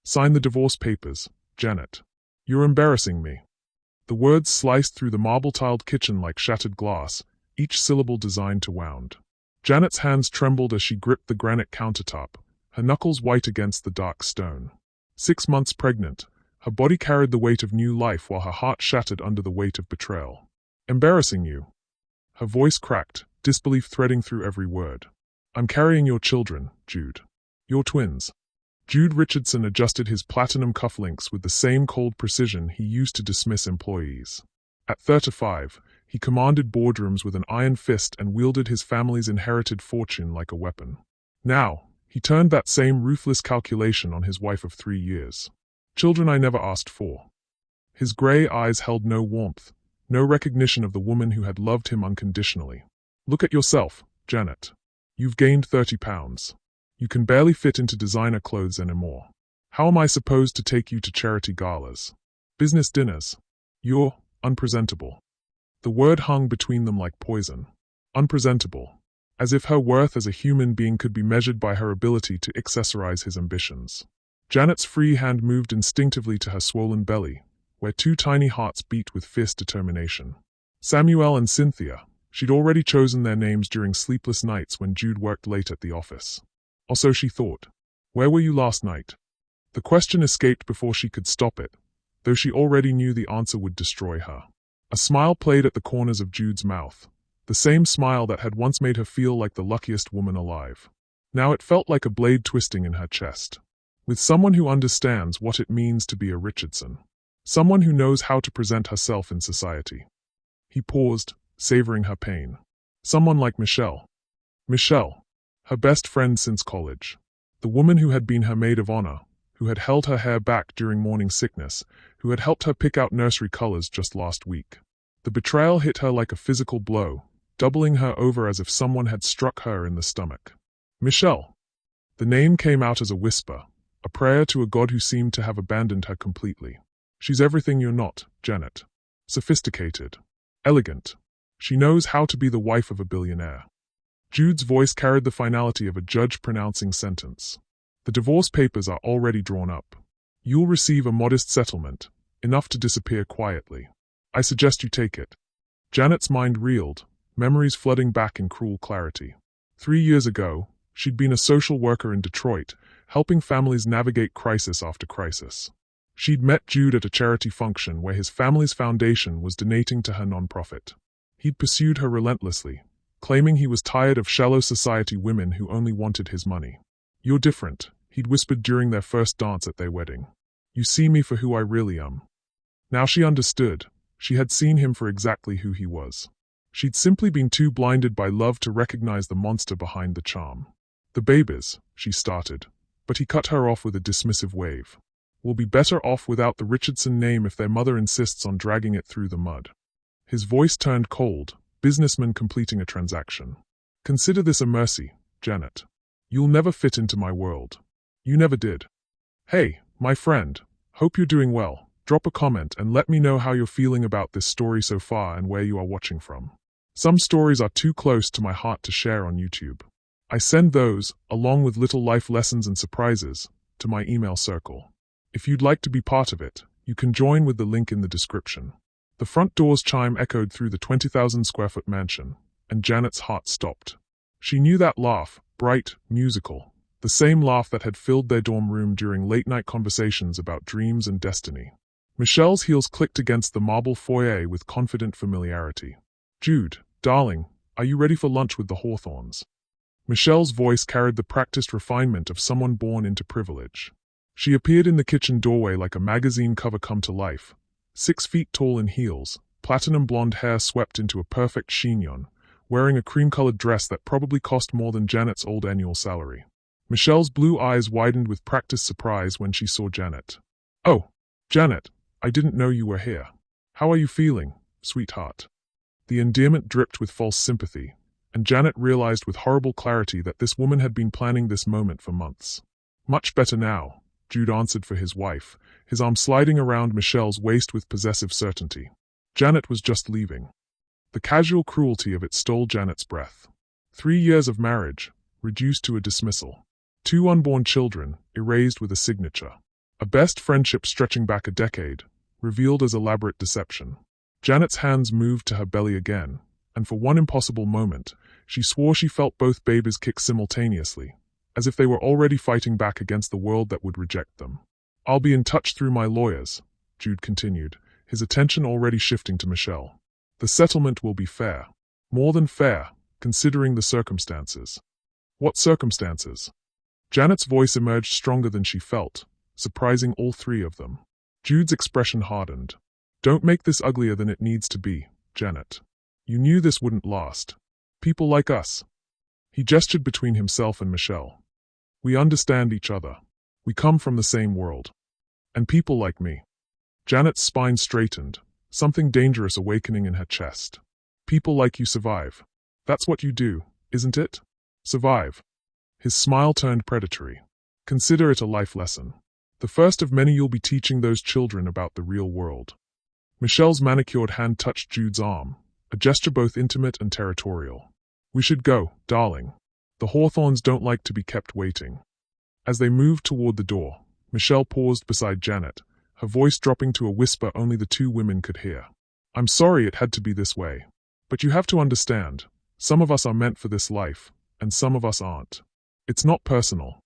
Sign the divorce papers, Janet. You're embarrassing me. The words sliced through the marble-tiled kitchen like shattered glass, each syllable designed to wound. Janet's hands trembled as she gripped the granite countertop, her knuckles white against the dark stone. 6 months pregnant, her body carried the weight of new life while her heart shattered under the weight of betrayal. Embarrassing you. Her voice cracked, disbelief threading through every word. I'm carrying your children, Jude. Your twins. Jude Richardson adjusted his platinum cufflinks with the same cold precision he used to dismiss employees. At 35, he commanded boardrooms with an iron fist and wielded his family's inherited fortune like a weapon. Now, he turned that same ruthless calculation on his wife of 3 years. Children I never asked for. His gray eyes held no warmth, no recognition of the woman who had loved him unconditionally. Look at yourself, Janet. You've gained 30 pounds. You can barely fit into designer clothes anymore. How am I supposed to take you to charity galas? Business dinners? You're unpresentable. The word hung between them like poison. Unpresentable. As if her worth as a human being could be measured by her ability to accessorize his ambitions. Janet's free hand moved instinctively to her swollen belly, where 2 tiny hearts beat with fierce determination. Samuel and Cynthia. She'd already chosen their names during sleepless nights when Jude worked late at the office. Or so she thought. Where were you last night? The question escaped before she could stop it, though she already knew the answer would destroy her. A smile played at the corners of Jude's mouth, the same smile that had once made her feel like the luckiest woman alive. Now it felt like a blade twisting in her chest. With someone who understands what it means to be a Richardson. Someone who knows how to present herself in society. He paused, savoring her pain. Someone like Michelle. Michelle. Her best friend since college. The woman who had been her maid of honor, who had held her hair back during morning sickness, who had helped her pick out nursery colors just last week. The betrayal hit her like a physical blow, doubling her over as if someone had struck her in the stomach. Michelle. The name came out as a whisper, a prayer to a god who seemed to have abandoned her completely. She's everything you're not, Janet. Sophisticated. Elegant. She knows how to be the wife of a billionaire. Jude's voice carried the finality of a judge pronouncing sentence. The divorce papers are already drawn up. You'll receive a modest settlement, enough to disappear quietly. I suggest you take it. Janet's mind reeled, memories flooding back in cruel clarity. 3 years ago, she'd been a social worker in Detroit, helping families navigate crisis after crisis. She'd met Jude at a charity function where his family's foundation was donating to her nonprofit. He'd pursued her relentlessly, claiming he was tired of shallow society women who only wanted his money. You're different, he'd whispered during their first dance at their wedding. You see me for who I really am. Now she understood. She had seen him for exactly who he was. She'd simply been too blinded by love to recognize the monster behind the charm. The babies, she started, but he cut her off with a dismissive wave. We'll be better off without the Richardson name if their mother insists on dragging it through the mud. His voice turned cold, businessman completing a transaction. Consider this a mercy, Janet. You'll never fit into my world. You never did. Hey, my friend, hope you're doing well. Drop a comment and let me know how you're feeling about this story so far and where you are watching from. Some stories are too close to my heart to share on YouTube. I send those, along with little life lessons and surprises, to my email circle. If you'd like to be part of it, you can join with the link in the description. The front door's chime echoed through the 20,000-square-foot mansion, and Janet's heart stopped. She knew that laugh, bright, musical, the same laugh that had filled their dorm room during late-night conversations about dreams and destiny. Michelle's heels clicked against the marble foyer with confident familiarity. Jude, darling, are you ready for lunch with the Hawthorns? Michelle's voice carried the practiced refinement of someone born into privilege. She appeared in the kitchen doorway like a magazine cover come to life, 6 feet tall in heels, platinum blonde hair swept into a perfect chignon, wearing a cream-colored dress that probably cost more than Janet's old annual salary. Michelle's blue eyes widened with practiced surprise when she saw Janet. Oh, Janet, I didn't know you were here. How are you feeling, sweetheart? The endearment dripped with false sympathy, and Janet realized with horrible clarity that this woman had been planning this moment for months. Much better now, Jude answered for his wife, his arm sliding around Michelle's waist with possessive certainty. Janet was just leaving. The casual cruelty of it stole Janet's breath. 3 years of marriage, reduced to a dismissal. 2 unborn children, erased with a signature. A best friendship stretching back a decade, revealed as elaborate deception. Janet's hands moved to her belly again, and for one impossible moment, she swore she felt both babies kick simultaneously, as if they were already fighting back against the world that would reject them. "I'll be in touch through my lawyers," Jude continued, his attention already shifting to Michelle. "The settlement will be fair. More than fair, considering the circumstances." "What circumstances?" Janet's voice emerged stronger than she felt, surprising all three of them. Jude's expression hardened. "Don't make this uglier than it needs to be, Janet. You knew this wouldn't last. People like us." He gestured between himself and Michelle. "We understand each other. We come from the same world. And people like me." Janet's spine straightened, something dangerous awakening in her chest. "People like you survive. That's what you do, isn't it? Survive." His smile turned predatory. "Consider it a life lesson. The first of many you'll be teaching those children about the real world." Michelle's manicured hand touched Jude's arm, a gesture both intimate and territorial. "We should go, darling. The Hawthorns don't like to be kept waiting." As they moved toward the door, Michelle paused beside Janet, her voice dropping to a whisper only the two women could hear. "I'm sorry it had to be this way. But you have to understand, some of us are meant for this life, and some of us aren't. It's not personal."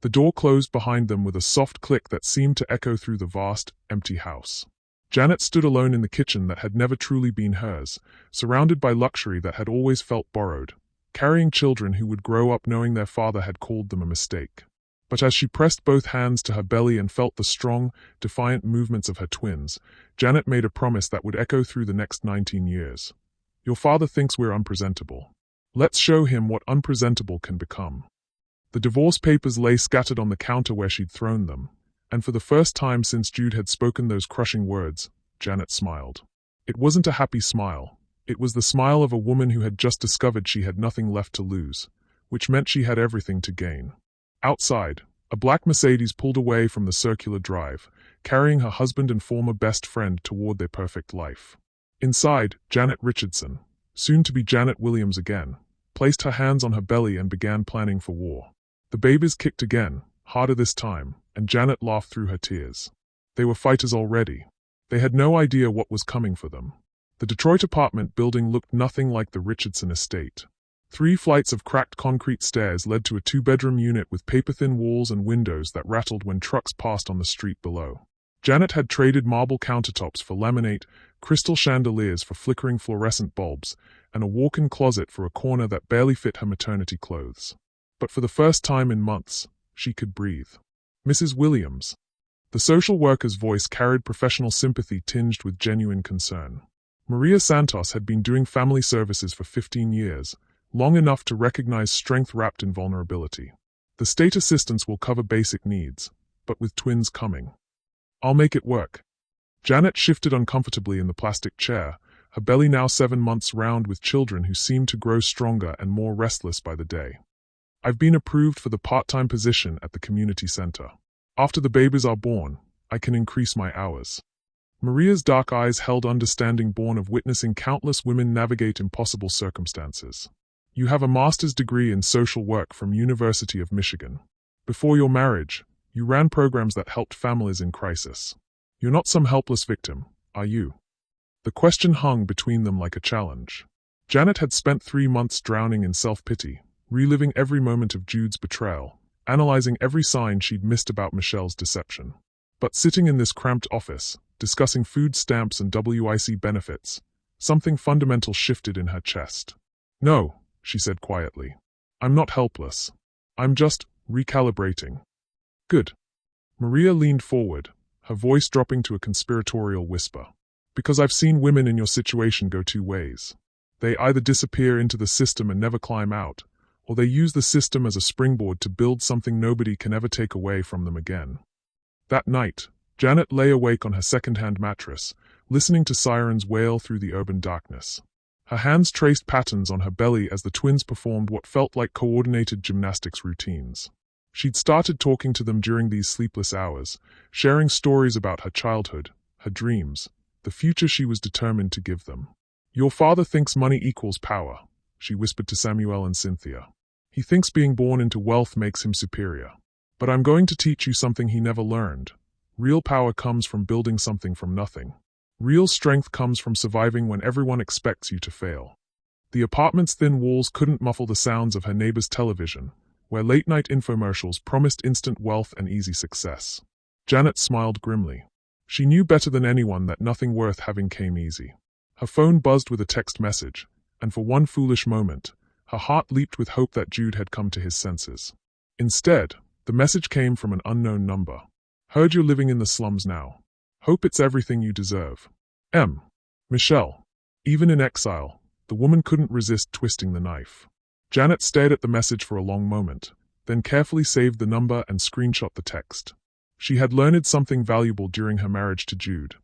The door closed behind them with a soft click that seemed to echo through the vast, empty house. Janet stood alone in the kitchen that had never truly been hers, surrounded by luxury that had always felt borrowed, carrying children who would grow up knowing their father had called them a mistake. But as she pressed both hands to her belly and felt the strong, defiant movements of her twins, Janet made a promise that would echo through the next 19 years. "Your father thinks we're unpresentable. Let's show him what unpresentable can become." The divorce papers lay scattered on the counter where she'd thrown them, and for the first time since Jude had spoken those crushing words, Janet smiled. It wasn't a happy smile. It was the smile of a woman who had just discovered she had nothing left to lose, which meant she had everything to gain. Outside, a black Mercedes pulled away from the circular drive, carrying her husband and former best friend toward their perfect life. Inside, Janet Richardson, soon to be Janet Williams again, placed her hands on her belly and began planning for war. The babies kicked again, harder this time, and Janet laughed through her tears. They were fighters already. They had no idea what was coming for them. The Detroit apartment building looked nothing like the Richardson estate. 3 flights of cracked concrete stairs led to a 2-bedroom unit with paper-thin walls and windows that rattled when trucks passed on the street below. Janet had traded marble countertops for laminate, crystal chandeliers for flickering fluorescent bulbs, and a walk-in closet for a corner that barely fit her maternity clothes. But for the first time in months, she could breathe. "Mrs. Williams." The social worker's voice carried professional sympathy tinged with genuine concern. Maria Santos had been doing family services for 15 years, long enough to recognize strength wrapped in vulnerability. "The state assistance will cover basic needs, but with twins coming. I'll make it work." Janet shifted uncomfortably in the plastic chair, her belly now 7 months round with children who seemed to grow stronger and more restless by the day. "I've been approved for the part-time position at the community center. After the babies are born, I can increase my hours." Maria's dark eyes held understanding born of witnessing countless women navigate impossible circumstances. "You have a master's degree in social work from University of Michigan. Before your marriage, you ran programs that helped families in crisis. You're not some helpless victim, are you?" The question hung between them like a challenge. Janet had spent 3 months drowning in self-pity, reliving every moment of Jude's betrayal, analyzing every sign she'd missed about Michelle's deception. But sitting in this cramped office, discussing food stamps and WIC benefits, something fundamental shifted in her chest. "No," she said quietly. "I'm not helpless. I'm just recalibrating." "Good." Maria leaned forward, her voice dropping to a conspiratorial whisper. "Because I've seen women in your situation go 2 ways. They either disappear into the system and never climb out, or they use the system as a springboard to build something nobody can ever take away from them again." That night, Janet lay awake on her second-hand mattress, listening to sirens wail through the urban darkness. Her hands traced patterns on her belly as the twins performed what felt like coordinated gymnastics routines. She'd started talking to them during these sleepless hours, sharing stories about her childhood, her dreams, the future she was determined to give them. "Your father thinks money equals power," she whispered to Samuel and Cynthia. "He thinks being born into wealth makes him superior. But I'm going to teach you something he never learned, Real power comes from building something from nothing. Real strength comes from surviving when everyone expects you to fail. The apartment's thin walls couldn't muffle the sounds of her neighbor's television, where late-night infomercials promised instant wealth and easy success. Janet smiled grimly. She knew better than anyone that nothing worth having came easy. Her phone buzzed with a text message, and for one foolish moment, her heart leaped with hope that Jude had come to his senses. Instead, the message came from an unknown number. Heard you're living in the slums now. Hope it's everything you deserve. M. Michelle. Even in exile, the woman couldn't resist twisting the knife. Janet stared at the message for a long moment, then carefully saved the number and screenshot the text. She had learned something valuable during her marriage to Jude.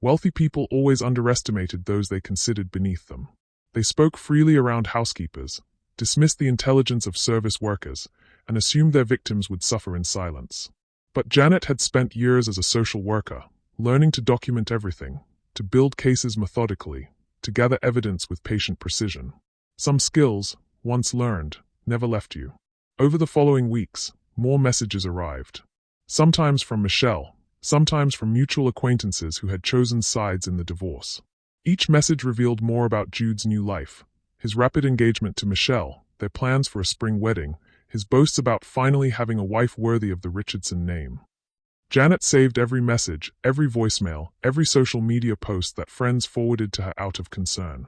Wealthy people always underestimated those they considered beneath them. They spoke freely around housekeepers, dismissed the intelligence of service workers, and assumed their victims would suffer in silence. But Janet had spent years as a social worker, learning to document everything, to build cases methodically, to gather evidence with patient precision. Some skills, once learned, never left you. Over the following weeks, more messages arrived. Sometimes from Michelle, sometimes from mutual acquaintances who had chosen sides in the divorce. Each message revealed more about Jude's new life, his rapid engagement to Michelle, their plans for a spring wedding, his boasts about finally having a wife worthy of the Richardson name. Janet saved every message, every voicemail, every social media post that friends forwarded to her out of concern.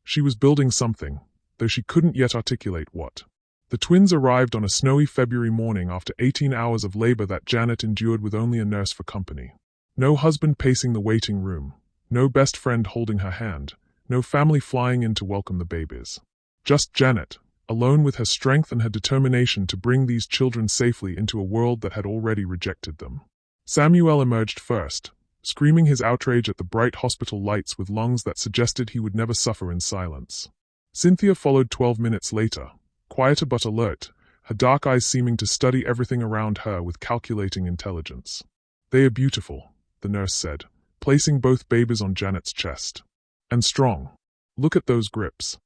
She was building something, though she couldn't yet articulate what. The twins arrived on a snowy February morning after 18 hours of labor that Janet endured with only a nurse for company. No husband pacing the waiting room, no best friend holding her hand, no family flying in to welcome the babies. Just Janet, alone with her strength and her determination to bring these children safely into a world that had already rejected them. Samuel emerged first, screaming his outrage at the bright hospital lights with lungs that suggested he would never suffer in silence. Cynthia followed 12 minutes later, quieter but alert, her dark eyes seeming to study everything around her with calculating intelligence. "They are beautiful," the nurse said, placing both babies on Janet's chest. "And strong. Look at those grips."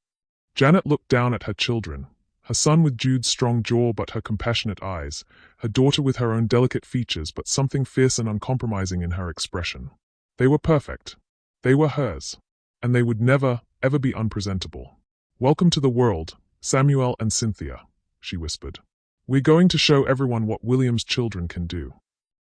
Janet looked down at her children, her son with Jude's strong jaw but her compassionate eyes, her daughter with her own delicate features but something fierce and uncompromising in her expression. They were perfect. They were hers. And they would never, ever be unpresentable. "Welcome to the world, Samuel and Cynthia," she whispered. "We're going to show everyone what William's children can do."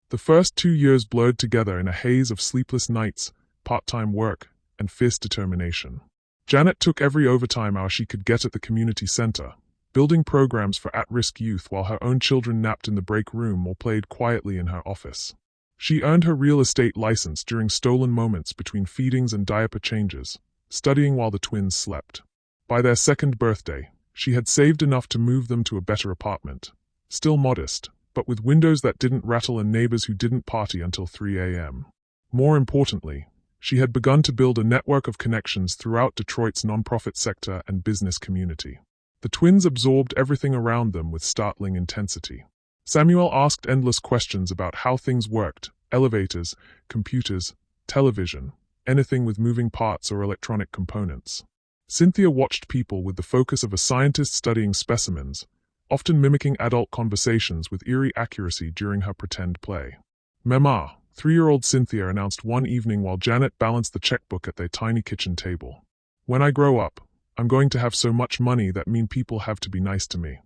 The first 2 years blurred together in a haze of sleepless nights, part-time work, and fierce determination. Janet took every overtime hour she could get at the community center, building programs for at-risk youth while her own children napped in the break room or played quietly in her office. She earned her real estate license during stolen moments between feedings and diaper changes, studying while the twins slept. By their second birthday, she had saved enough to move them to a better apartment, still modest, but with windows that didn't rattle and neighbors who didn't party until 3 a.m. More importantly, she had begun to build a network of connections throughout Detroit's nonprofit sector and business community. The twins absorbed everything around them with startling intensity. Samuel asked endless questions about how things worked: elevators, computers, television, anything with moving parts or electronic components. Cynthia watched people with the focus of a scientist studying specimens, often mimicking adult conversations with eerie accuracy during her pretend play. "Mama," 3-year-old Cynthia announced one evening while Janet balanced the checkbook at their tiny kitchen table. "When I grow up, I'm going to have so much money that mean people have to be nice to me."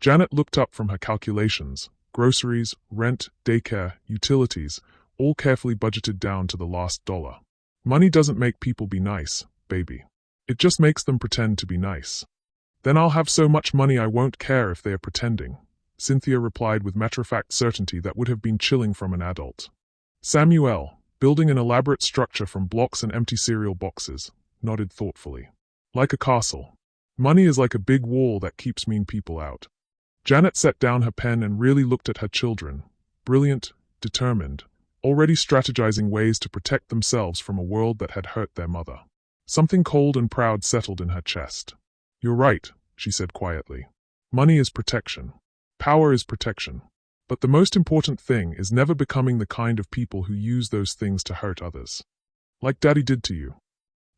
Janet looked up from her calculations: groceries, rent, daycare, utilities, all carefully budgeted down to the last dollar. "Money doesn't make people be nice, baby. It just makes them pretend to be nice." "Then I'll have so much money I won't care if they are pretending," Cynthia replied with matter-of-fact certainty that would have been chilling from an adult. Samuel, building an elaborate structure from blocks and empty cereal boxes, nodded thoughtfully. "Like a castle. Money is like a big wall that keeps mean people out." Janet set down her pen and really looked at her children, brilliant, determined, already strategizing ways to protect themselves from a world that had hurt their mother. Something cold and proud settled in her chest. "You're right," she said quietly. "Money is protection. Power is protection. But the most important thing is never becoming the kind of people who use those things to hurt others. Like Daddy did to you."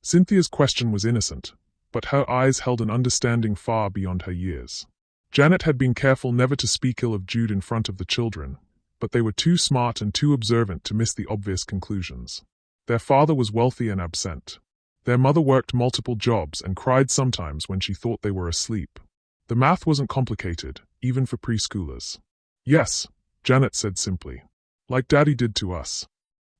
Cynthia's question was innocent, but her eyes held an understanding far beyond her years. Janet had been careful never to speak ill of Jude in front of the children, but they were too smart and too observant to miss the obvious conclusions. Their father was wealthy and absent. Their mother worked multiple jobs and cried sometimes when she thought they were asleep. The math wasn't complicated, even for preschoolers. Yes, Janet said simply. Like Daddy did to us.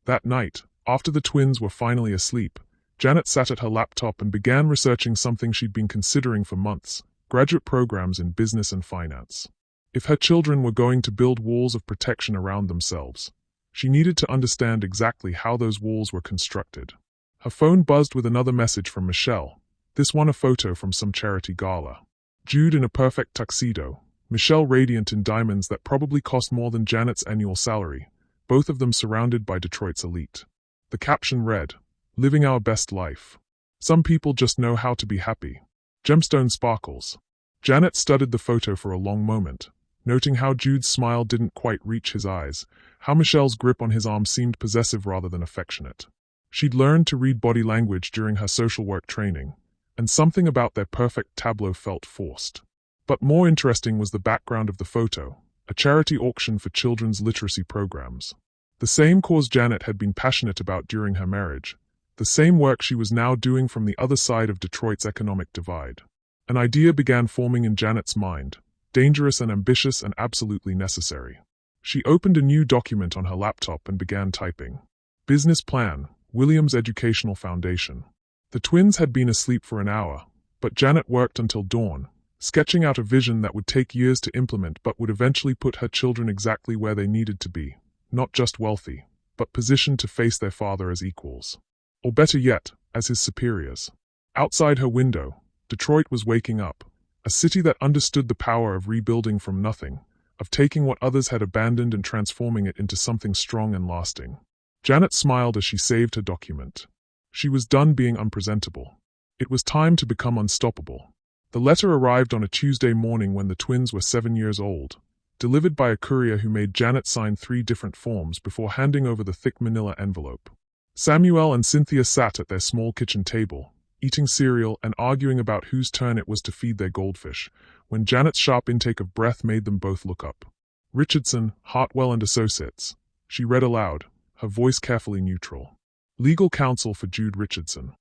That night, after the twins were finally asleep, Janet sat at her laptop and began researching something she'd been considering for months: graduate programs in business and finance. If her children were going to build walls of protection around themselves, she needed to understand exactly how those walls were constructed. Her phone buzzed with another message from Michelle, this one a photo from some charity gala. Jude in a perfect tuxedo, Michelle radiant in diamonds that probably cost more than Janet's annual salary, both of them surrounded by Detroit's elite. The caption read, "Living our best life. Some people just know how to be happy." Gemstone sparkles. Janet studied the photo for a long moment, noting how Jude's smile didn't quite reach his eyes, how Michelle's grip on his arm seemed possessive rather than affectionate. She'd learned to read body language during her social work training, and something about their perfect tableau felt forced. But more interesting was the background of the photo, a charity auction for children's literacy programs. The same cause Janet had been passionate about during her marriage, the same work she was now doing from the other side of Detroit's economic divide. An idea began forming in Janet's mind, dangerous and ambitious and absolutely necessary. She opened a new document on her laptop and began typing. Business plan, Williams Educational Foundation. The twins had been asleep for an hour, but Janet worked until dawn, sketching out a vision that would take years to implement but would eventually put her children exactly where they needed to be, not just wealthy, but positioned to face their father as equals. Or better yet, as his superiors. Outside her window, Detroit was waking up, a city that understood the power of rebuilding from nothing, of taking what others had abandoned and transforming it into something strong and lasting. Janet smiled as she saved her document. She was done being unpresentable. It was time to become unstoppable. The letter arrived on a Tuesday morning when the twins were 7 years old, delivered by a courier who made Janet sign 3 different forms before handing over the thick manila envelope. Samuel and Cynthia sat at their small kitchen table, eating cereal and arguing about whose turn it was to feed their goldfish, when Janet's sharp intake of breath made them both look up. Richardson, Hartwell and Associates, she read aloud, her voice carefully neutral. Legal counsel for Jude Richardson.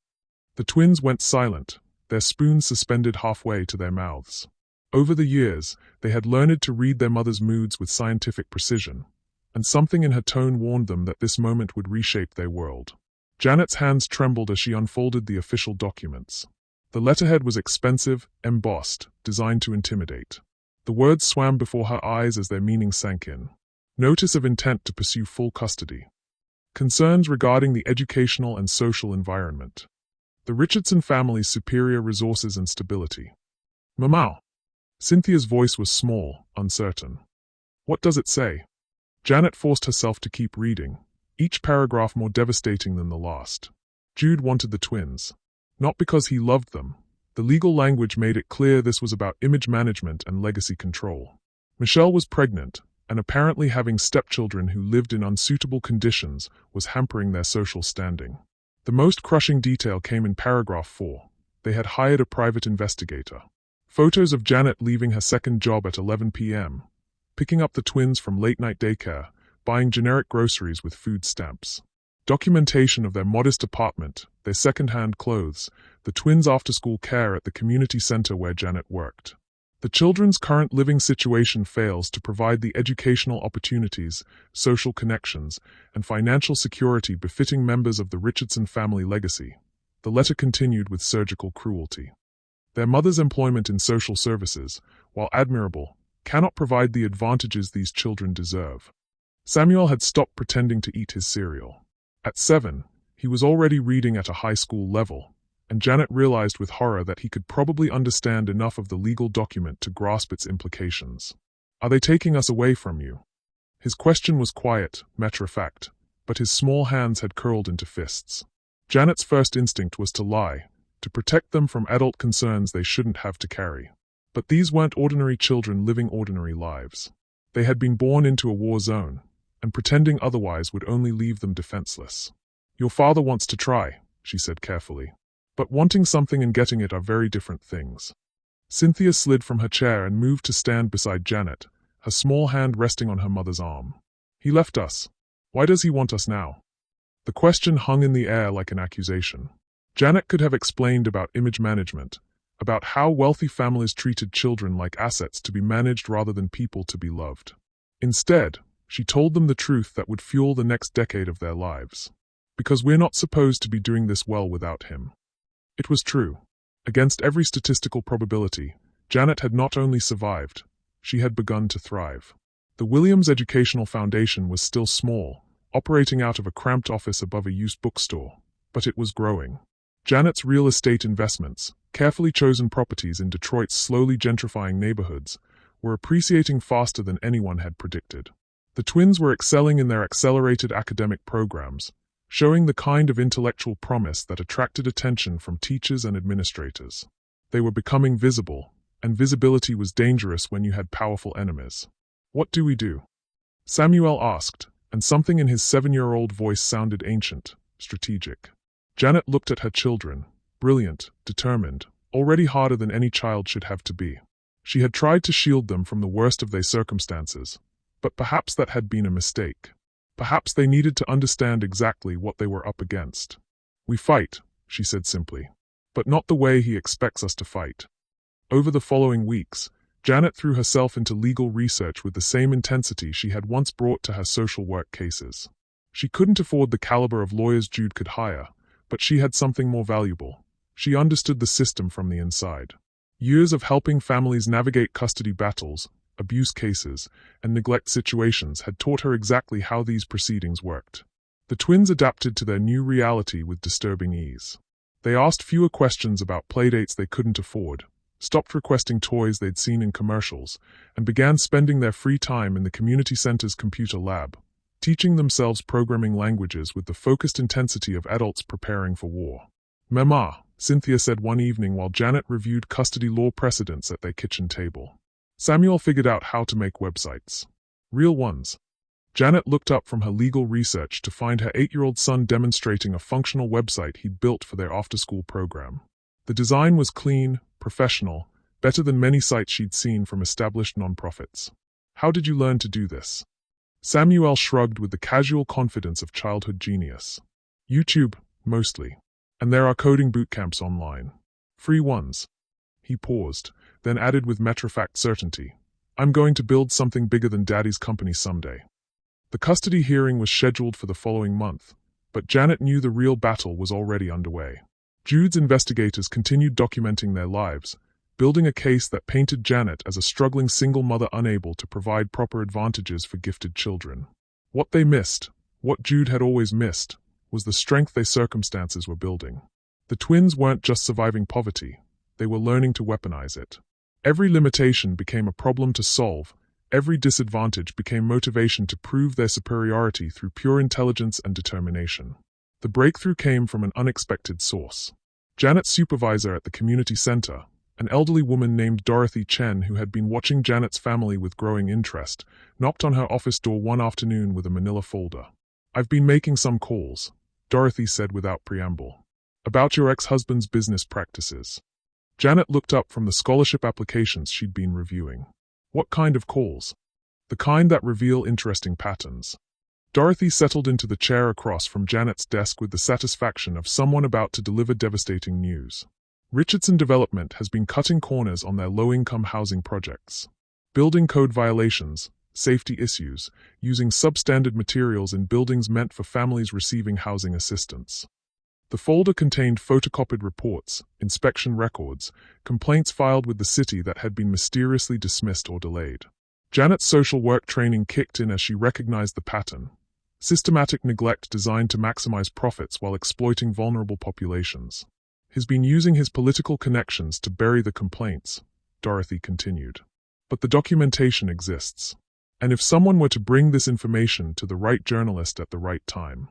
The twins went silent, their spoons suspended halfway to their mouths. Over the years, they had learned to read their mother's moods with scientific precision, and something in her tone warned them that this moment would reshape their world. Janet's hands trembled as she unfolded the official documents. The letterhead was expensive, embossed, designed to intimidate. The words swam before her eyes as their meaning sank in. Notice of intent to pursue full custody. Concerns regarding the educational and social environment. The Richardson family's superior resources and stability. Mama. Cynthia's voice was small, uncertain. What does it say? Janet forced herself to keep reading, each paragraph more devastating than the last. Jude wanted the twins. Not because he loved them. The legal language made it clear this was about image management and legacy control. Michelle was pregnant, and apparently having stepchildren who lived in unsuitable conditions was hampering their social standing. The most crushing detail came in paragraph 4. They had hired a private investigator. Photos of Janet leaving her second job at 11 p.m., picking up the twins from late-night daycare, buying generic groceries with food stamps. Documentation of their modest apartment, their second-hand clothes, the twins' after-school care at the community center where Janet worked. The children's current living situation fails to provide the educational opportunities, social connections, and financial security befitting members of the Richardson family legacy. The letter continued with surgical cruelty. Their mother's employment in social services, while admirable, cannot provide the advantages these children deserve. Samuel had stopped pretending to eat his cereal. At 7, he was already reading at a high school level, and Janet realized with horror that he could probably understand enough of the legal document to grasp its implications. Are they taking us away from you? His question was quiet, matter-of-fact, but his small hands had curled into fists. Janet's first instinct was to lie, to protect them from adult concerns they shouldn't have to carry. But these weren't ordinary children living ordinary lives. They had been born into a war zone, and pretending otherwise would only leave them defenseless. Your father wants to try, she said carefully. But wanting something and getting it are very different things. Cynthia slid from her chair and moved to stand beside Janet, her small hand resting on her mother's arm. He left us. Why does he want us now? The question hung in the air like an accusation. Janet could have explained about image management, about how wealthy families treated children like assets to be managed rather than people to be loved. Instead, she told them the truth that would fuel the next decade of their lives. Because we're not supposed to be doing this well without him. It was true. Against every statistical probability, Janet had not only survived, she had begun to thrive. The Williams Educational Foundation was still small, operating out of a cramped office above a used bookstore, but it was growing. Janet's real estate investments, carefully chosen properties in Detroit's slowly gentrifying neighborhoods, were appreciating faster than anyone had predicted. The twins were excelling in their accelerated academic programs, showing the kind of intellectual promise that attracted attention from teachers and administrators. They were becoming visible, and visibility was dangerous when you had powerful enemies. What do we do? Samuel asked, and something in his 7-year-old voice sounded ancient, strategic. Janet looked at her children, brilliant, determined, already harder than any child should have to be. She had tried to shield them from the worst of their circumstances, but perhaps that had been a mistake. Perhaps they needed to understand exactly what they were up against. We fight, she said simply, but not the way he expects us to fight. Over the following weeks, Janet threw herself into legal research with the same intensity she had once brought to her social work cases. She couldn't afford the caliber of lawyers Jude could hire, but she had something more valuable. She understood the system from the inside. Years of helping families navigate custody battles, abuse cases, and neglect situations had taught her exactly how these proceedings worked. The twins adapted to their new reality with disturbing ease. They asked fewer questions about playdates they couldn't afford, stopped requesting toys they'd seen in commercials, and began spending their free time in the community center's computer lab, teaching themselves programming languages with the focused intensity of adults preparing for war. "Mama," Cynthia said one evening while Janet reviewed custody law precedents at their kitchen table. Samuel figured out how to make websites. Real ones. Janet looked up from her legal research to find her 8-year-old son demonstrating a functional website he'd built for their after-school program. The design was clean, professional, better than many sites she'd seen from established nonprofits. How did you learn to do this? Samuel shrugged with the casual confidence of childhood genius. YouTube, mostly. And there are coding boot camps online. Free ones. He paused, then added with matter-of-fact certainty, I'm going to build something bigger than Daddy's company someday. The custody hearing was scheduled for the following month, but Janet knew the real battle was already underway. Jude's investigators continued documenting their lives, building a case that painted Janet as a struggling single mother unable to provide proper advantages for gifted children. What they missed, what Jude had always missed, was the strength their circumstances were building. The twins weren't just surviving poverty, they were learning to weaponize it. Every limitation became a problem to solve, every disadvantage became motivation to prove their superiority through pure intelligence and determination. The breakthrough came from an unexpected source. Janet's supervisor at the community center, an elderly woman named Dorothy Chen who had been watching Janet's family with growing interest, knocked on her office door one afternoon with a manila folder. I've been making some calls, Dorothy said without preamble, about your ex-husband's business practices. Janet looked up from the scholarship applications she'd been reviewing. What kind of calls? The kind that reveal interesting patterns. Dorothy settled into the chair across from Janet's desk with the satisfaction of someone about to deliver devastating news. Richardson Development has been cutting corners on their low-income housing projects. Building code violations, safety issues, using substandard materials in buildings meant for families receiving housing assistance. The folder contained photocopied reports, inspection records, complaints filed with the city that had been mysteriously dismissed or delayed. Janet's social work training kicked in as she recognized the pattern. Systematic neglect designed to maximize profits while exploiting vulnerable populations. He's been using his political connections to bury the complaints, Dorothy continued. But the documentation exists. And if someone were to bring this information to the right journalist at the right time.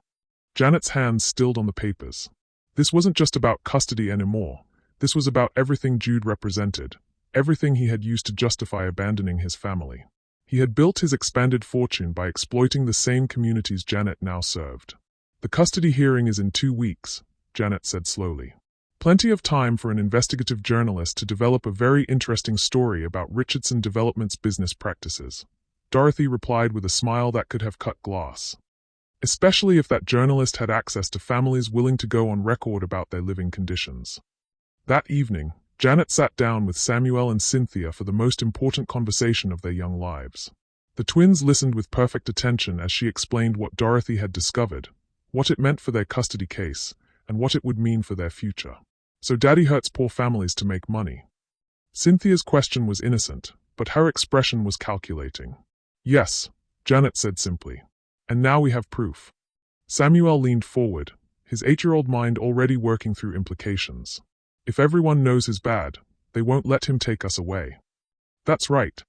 Janet's hands stilled on the papers. This wasn't just about custody anymore. This was about everything Jude represented, everything he had used to justify abandoning his family. He had built his expanded fortune by exploiting the same communities Janet now served. The custody hearing is in 2 weeks, Janet said slowly. Plenty of time for an investigative journalist to develop a very interesting story about Richardson Development's business practices. Dorothy replied with a smile that could have cut glass. Especially if that journalist had access to families willing to go on record about their living conditions. That evening, Janet sat down with Samuel and Cynthia for the most important conversation of their young lives. The twins listened with perfect attention as she explained what Dorothy had discovered, what it meant for their custody case, and what it would mean for their future. So Daddy hurts poor families to make money. Cynthia's question was innocent, but her expression was calculating. Yes, Janet said simply. And now we have proof. Samuel leaned forward, his 8-year-old mind already working through implications. If everyone knows his bad, they won't let him take us away. That's right.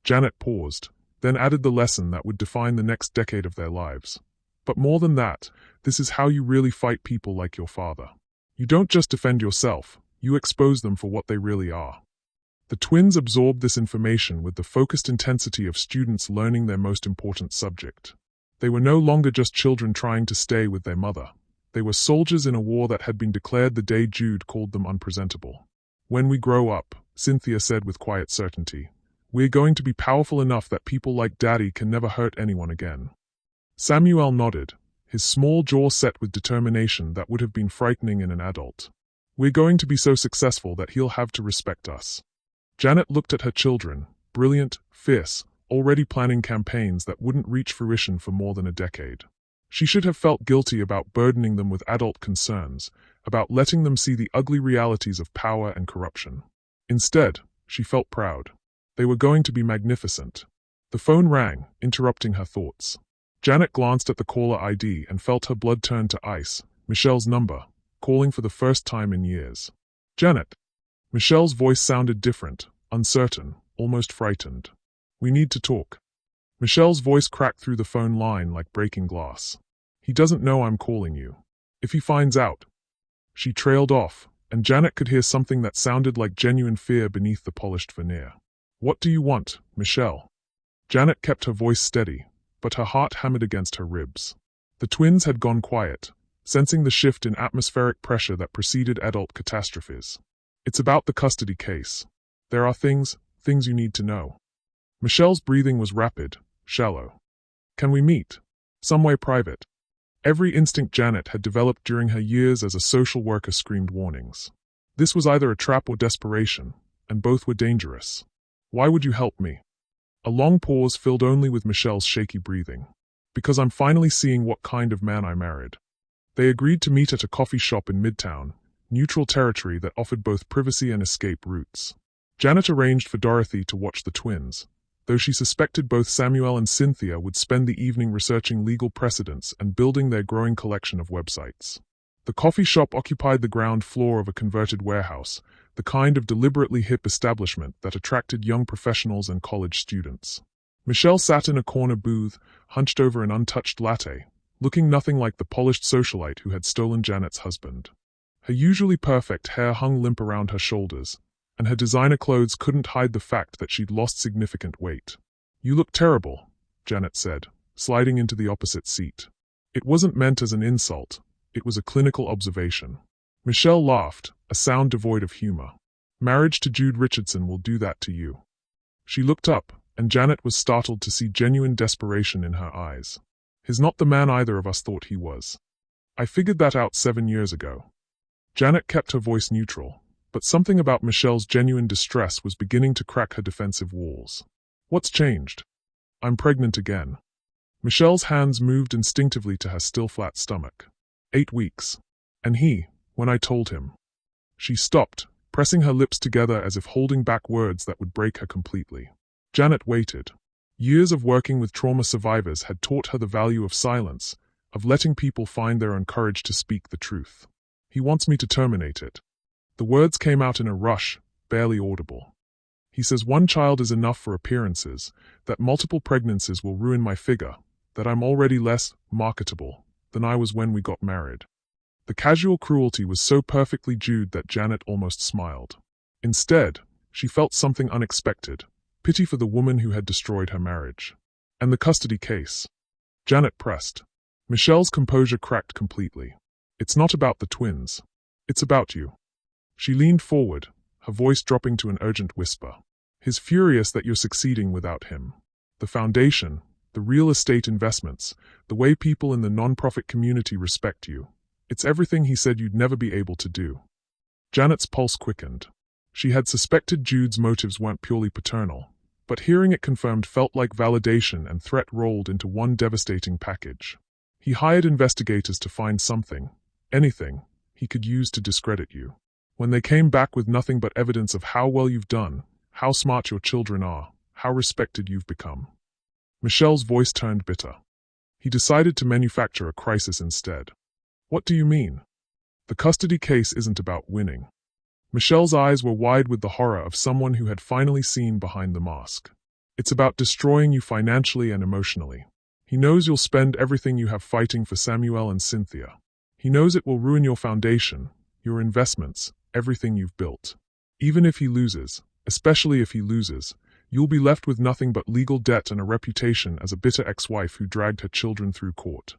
Janet paused, then added the lesson that would define the next decade of their lives. But more than that, this is how you really fight people like your father. You don't just defend yourself, you expose them for what they really are. The twins absorbed this information with the focused intensity of students learning their most important subject. They were no longer just children trying to stay with their mother. They were soldiers in a war that had been declared the day Jude called them unpresentable. When we grow up, Cynthia said with quiet certainty, we're going to be powerful enough that people like Daddy can never hurt anyone again. Samuel nodded, his small jaw set with determination that would have been frightening in an adult. We're going to be so successful that he'll have to respect us. Janet looked at her children, brilliant, fierce, already planning campaigns that wouldn't reach fruition for more than a decade. She should have felt guilty about burdening them with adult concerns, about letting them see the ugly realities of power and corruption. Instead, she felt proud. They were going to be magnificent. The phone rang, interrupting her thoughts. Janet glanced at the caller ID and felt her blood turn to ice. Michelle's number, calling for the first time in years. Janet. Michelle's voice sounded different, uncertain, almost frightened. We need to talk. Michelle's voice cracked through the phone line like breaking glass. He doesn't know I'm calling you. If he finds out. She trailed off, and Janet could hear something that sounded like genuine fear beneath the polished veneer. What do you want, Michelle? Janet kept her voice steady, but her heart hammered against her ribs. The twins had gone quiet, sensing the shift in atmospheric pressure that preceded adult catastrophes. It's about the custody case. There are things you need to know. Michelle's breathing was rapid, shallow. Can we meet? Somewhere private. Every instinct Janet had developed during her years as a social worker screamed warnings. This was either a trap or desperation, and both were dangerous. Why would you help me? A long pause filled only with Michelle's shaky breathing. Because I'm finally seeing what kind of man I married. They agreed to meet at a coffee shop in Midtown, neutral territory that offered both privacy and escape routes. Janet arranged for Dorothy to watch the twins, though she suspected both Samuel and Cynthia would spend the evening researching legal precedents and building their growing collection of websites. The coffee shop occupied the ground floor of a converted warehouse, the kind of deliberately hip establishment that attracted young professionals and college students. Michelle sat in a corner booth, hunched over an untouched latte, looking nothing like the polished socialite who had stolen Janet's husband. Her usually perfect hair hung limp around her shoulders, and her designer clothes couldn't hide the fact that she'd lost significant weight. You look terrible, Janet said, sliding into the opposite seat. It wasn't meant as an insult, it was a clinical observation. Michelle laughed, a sound devoid of humor. Marriage to Jude Richardson will do that to you. She looked up, and Janet was startled to see genuine desperation in her eyes. He's not the man either of us thought he was. I figured that out 7 years ago. Janet kept her voice neutral, but something about Michelle's genuine distress was beginning to crack her defensive walls. What's changed? I'm pregnant again. Michelle's hands moved instinctively to her still flat stomach. 8 weeks. And when I told him. She stopped, pressing her lips together as if holding back words that would break her completely. Janet waited. Years of working with trauma survivors had taught her the value of silence, of letting people find their own courage to speak the truth. He wants me to terminate it. The words came out in a rush, barely audible. He says one child is enough for appearances, that multiple pregnancies will ruin my figure, that I'm already less marketable than I was when we got married. The casual cruelty was so perfectly Jude that Janet almost smiled. Instead, she felt something unexpected, pity for the woman who had destroyed her marriage. And the custody case. Janet pressed. Michelle's composure cracked completely. It's not about the twins. It's about you. She leaned forward, her voice dropping to an urgent whisper. He's furious that you're succeeding without him. The foundation, the real estate investments, the way people in the nonprofit community respect you. It's everything he said you'd never be able to do. Janet's pulse quickened. She had suspected Jude's motives weren't purely paternal, but hearing it confirmed felt like validation and threat rolled into one devastating package. He hired investigators to find something, anything, he could use to discredit you. When they came back with nothing but evidence of how well you've done, how smart your children are, how respected you've become. Michelle's voice turned bitter. He decided to manufacture a crisis instead. What do you mean? The custody case isn't about winning. Michelle's eyes were wide with the horror of someone who had finally seen behind the mask. It's about destroying you financially and emotionally. He knows you'll spend everything you have fighting for Samuel and Cynthia. He knows it will ruin your foundation, your investments, everything you've built. Even if he loses, especially if he loses, you'll be left with nothing but legal debt and a reputation as a bitter ex-wife who dragged her children through court.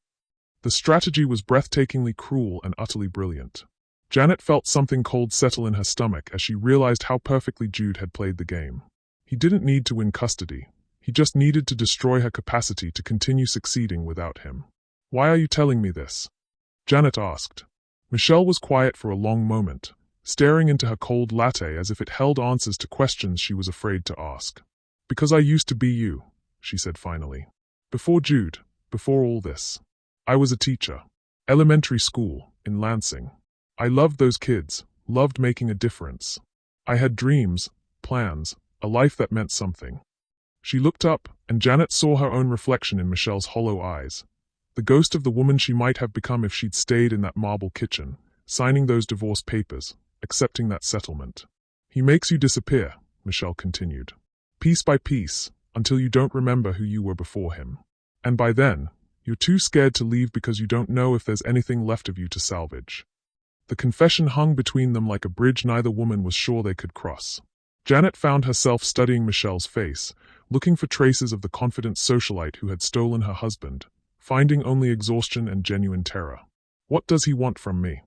The strategy was breathtakingly cruel and utterly brilliant. Janet felt something cold settle in her stomach as she realized how perfectly Jude had played the game. He didn't need to win custody. He just needed to destroy her capacity to continue succeeding without him. Why are you telling me this? Janet asked. Michelle was quiet for a long moment, staring into her cold latte as if it held answers to questions she was afraid to ask. Because I used to be you, she said finally. Before Jude, before all this. I was a teacher. Elementary school, in Lansing. I loved those kids, loved making a difference. I had dreams, plans, a life that meant something. She looked up, and Janet saw her own reflection in Michelle's hollow eyes. The ghost of the woman she might have become if she'd stayed in that marble kitchen, signing those divorce papers, accepting that settlement. He makes you disappear, Michelle continued. Piece by piece, until you don't remember who you were before him. And by then, you're too scared to leave because you don't know if there's anything left of you to salvage. The confession hung between them like a bridge neither woman was sure they could cross. Janet found herself studying Michelle's face, looking for traces of the confident socialite who had stolen her husband, finding only exhaustion and genuine terror. What does he want from me?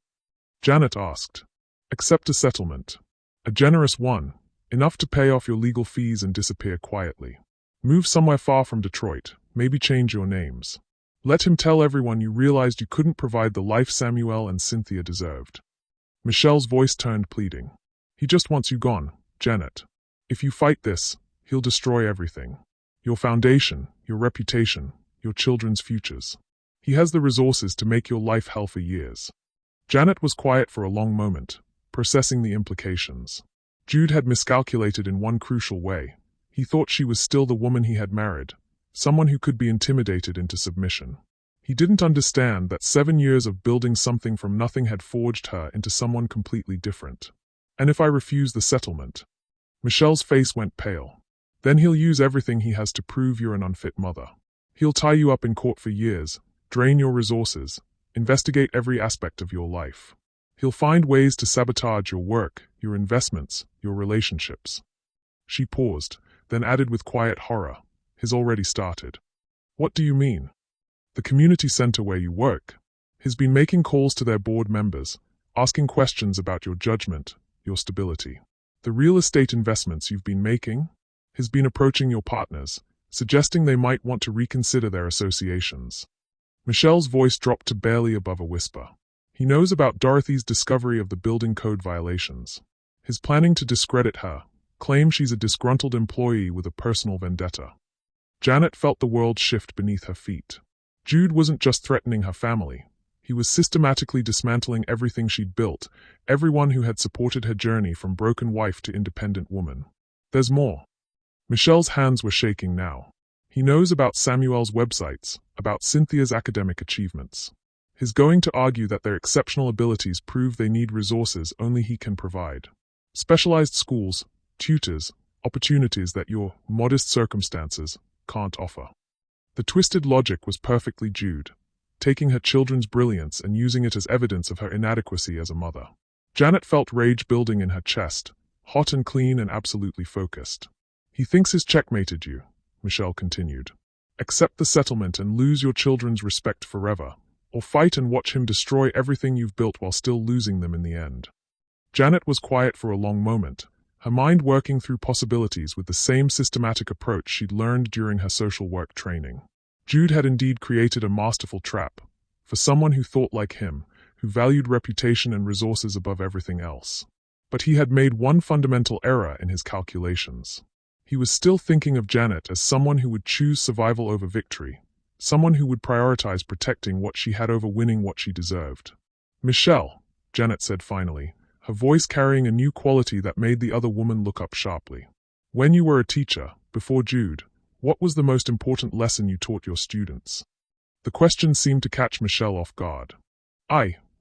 Janet asked. Accept a settlement. A generous one, enough to pay off your legal fees and disappear quietly. Move somewhere far from Detroit, maybe change your names. Let him tell everyone you realized you couldn't provide the life Samuel and Cynthia deserved. Michelle's voice turned pleading. He just wants you gone, Janet. If you fight this, he'll destroy everything. Your foundation, your reputation, your children's futures. He has the resources to make your life hell for years. Janet was quiet for a long moment, processing the implications. Jude had miscalculated in one crucial way. He thought she was still the woman he had married, someone who could be intimidated into submission. He didn't understand that 7 years of building something from nothing had forged her into someone completely different. And if I refuse the settlement? Michelle's face went pale. Then he'll use everything he has to prove you're an unfit mother. He'll tie you up in court for years, drain your resources, investigate every aspect of your life. He'll find ways to sabotage your work, your investments, your relationships. She paused, then added with quiet horror, He's already started. What do you mean? The community center where you work. He's been making calls to their board members, asking questions about your judgment, your stability. The real estate investments you've been making. He's been approaching your partners, suggesting they might want to reconsider their associations. Michelle's voice dropped to barely above a whisper. He knows about Dorothy's discovery of the building code violations. He's planning to discredit her, claim she's a disgruntled employee with a personal vendetta. Janet felt the world shift beneath her feet. Jude wasn't just threatening her family. He was systematically dismantling everything she'd built, everyone who had supported her journey from broken wife to independent woman. There's more. Michelle's hands were shaking now. He knows about Samuel's websites, about Cynthia's academic achievements. He's going to argue that their exceptional abilities prove they need resources only he can provide. Specialized schools, tutors, opportunities that your modest circumstances can't offer. The twisted logic was perfectly Jude, taking her children's brilliance and using it as evidence of her inadequacy as a mother. Janet felt rage building in her chest, hot and clean and absolutely focused. He thinks he's checkmated you, Michelle continued. Accept the settlement and lose your children's respect forever, or fight and watch him destroy everything you've built while still losing them in the end. Janet was quiet for a long moment, her mind working through possibilities with the same systematic approach she'd learned during her social work training. Jude had indeed created a masterful trap, for someone who thought like him, who valued reputation and resources above everything else. But he had made one fundamental error in his calculations. He was still thinking of Janet as someone who would choose survival over victory, someone who would prioritize protecting what she had over winning what she deserved. "Michelle," Janet said finally, her voice carrying a new quality that made the other woman look up sharply. "When you were a teacher, before Jude, what was the most important lesson you taught your students?" The question seemed to catch Michelle off guard.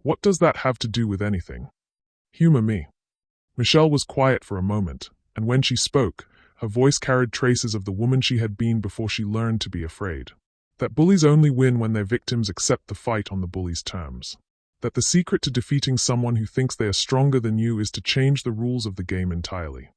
What does that have to do with anything?" "Humor me." Michelle was quiet for a moment, and when she spoke, her voice carried traces of the woman she had been before she learned to be afraid. That bullies only win when their victims accept the fight on the bully's terms. That the secret to defeating someone who thinks they are stronger than you is to change the rules of the game entirely.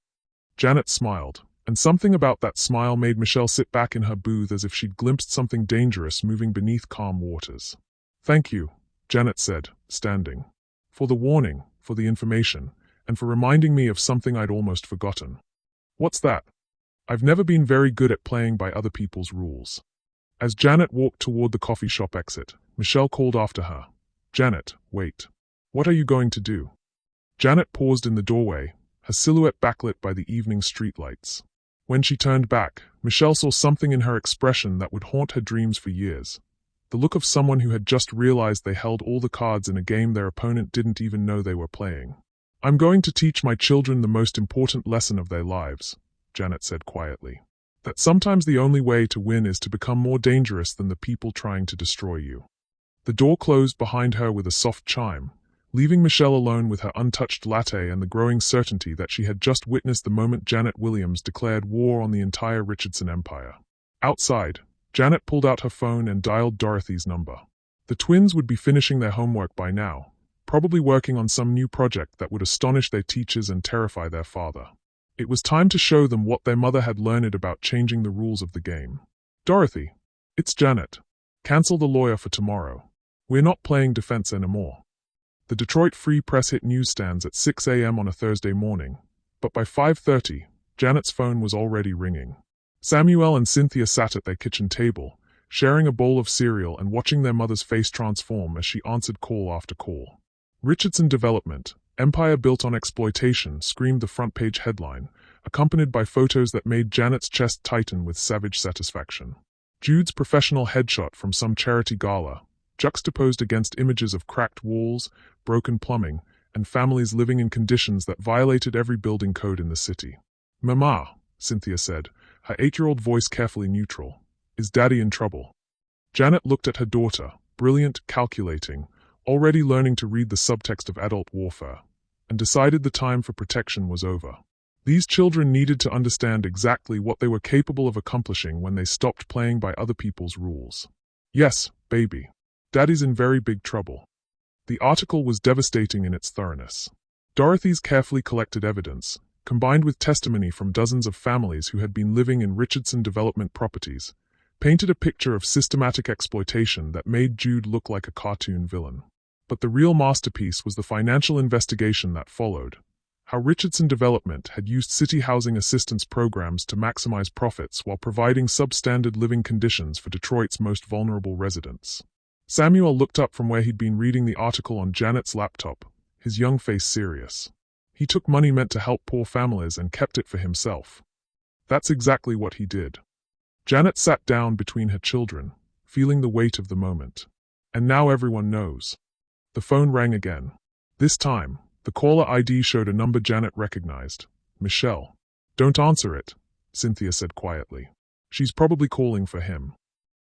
Janet smiled, and something about that smile made Michelle sit back in her booth as if she'd glimpsed something dangerous moving beneath calm waters. "Thank you," Janet said, standing. "For the warning, for the information, and for reminding me of something I'd almost forgotten." "What's that?" "I've never been very good at playing by other people's rules." As Janet walked toward the coffee shop exit, Michelle called after her. "Janet, wait. What are you going to do?" Janet paused in the doorway, her silhouette backlit by the evening streetlights. When she turned back, Michelle saw something in her expression that would haunt her dreams for years. The look of someone who had just realized they held all the cards in a game their opponent didn't even know they were playing. "I'm going to teach my children the most important lesson of their lives," Janet said quietly. "That sometimes the only way to win is to become more dangerous than the people trying to destroy you." The door closed behind her with a soft chime, leaving Michelle alone with her untouched latte and the growing certainty that she had just witnessed the moment Janet Williams declared war on the entire Richardson empire. Outside, Janet pulled out her phone and dialed Dorothy's number. The twins would be finishing their homework by now, probably working on some new project that would astonish their teachers and terrify their father. It was time to show them what their mother had learned about changing the rules of the game. "Dorothy, it's Janet. Cancel the lawyer for tomorrow. We're not playing defense anymore." The Detroit Free Press hit newsstands at 6 a.m. on a Thursday morning, but by 5:30, Janet's phone was already ringing. Samuel and Cynthia sat at their kitchen table, sharing a bowl of cereal and watching their mother's face transform as she answered call after call. "Richardson Development, Empire Built on Exploitation," screamed the front-page headline, accompanied by photos that made Janet's chest tighten with savage satisfaction. Jude's professional headshot from some charity gala, juxtaposed against images of cracked walls, broken plumbing, and families living in conditions that violated every building code in the city. "Mama," Cynthia said, her 8-year-old voice carefully neutral, "is Daddy in trouble?" Janet looked at her daughter, brilliant, calculating, already learning to read the subtext of adult warfare, and decided the time for protection was over. These children needed to understand exactly what they were capable of accomplishing when they stopped playing by other people's rules. "Yes, baby. Daddy's in very big trouble." The article was devastating in its thoroughness. Dorothy's carefully collected evidence, combined with testimony from dozens of families who had been living in Richardson Development properties, painted a picture of systematic exploitation that made Jude look like a cartoon villain. But the real masterpiece was the financial investigation that followed. How Richardson Development had used city housing assistance programs to maximize profits while providing substandard living conditions for Detroit's most vulnerable residents. Samuel looked up from where he'd been reading the article on Janet's laptop, his young face serious. He took money meant to help poor families and kept it for himself. That's exactly what he did. Janet sat down between her children, feeling the weight of the moment. And now everyone knows. The phone rang again. This time, the caller ID showed a number Janet recognized. "Michelle." "Don't answer it," Cynthia said quietly. "She's probably calling for him."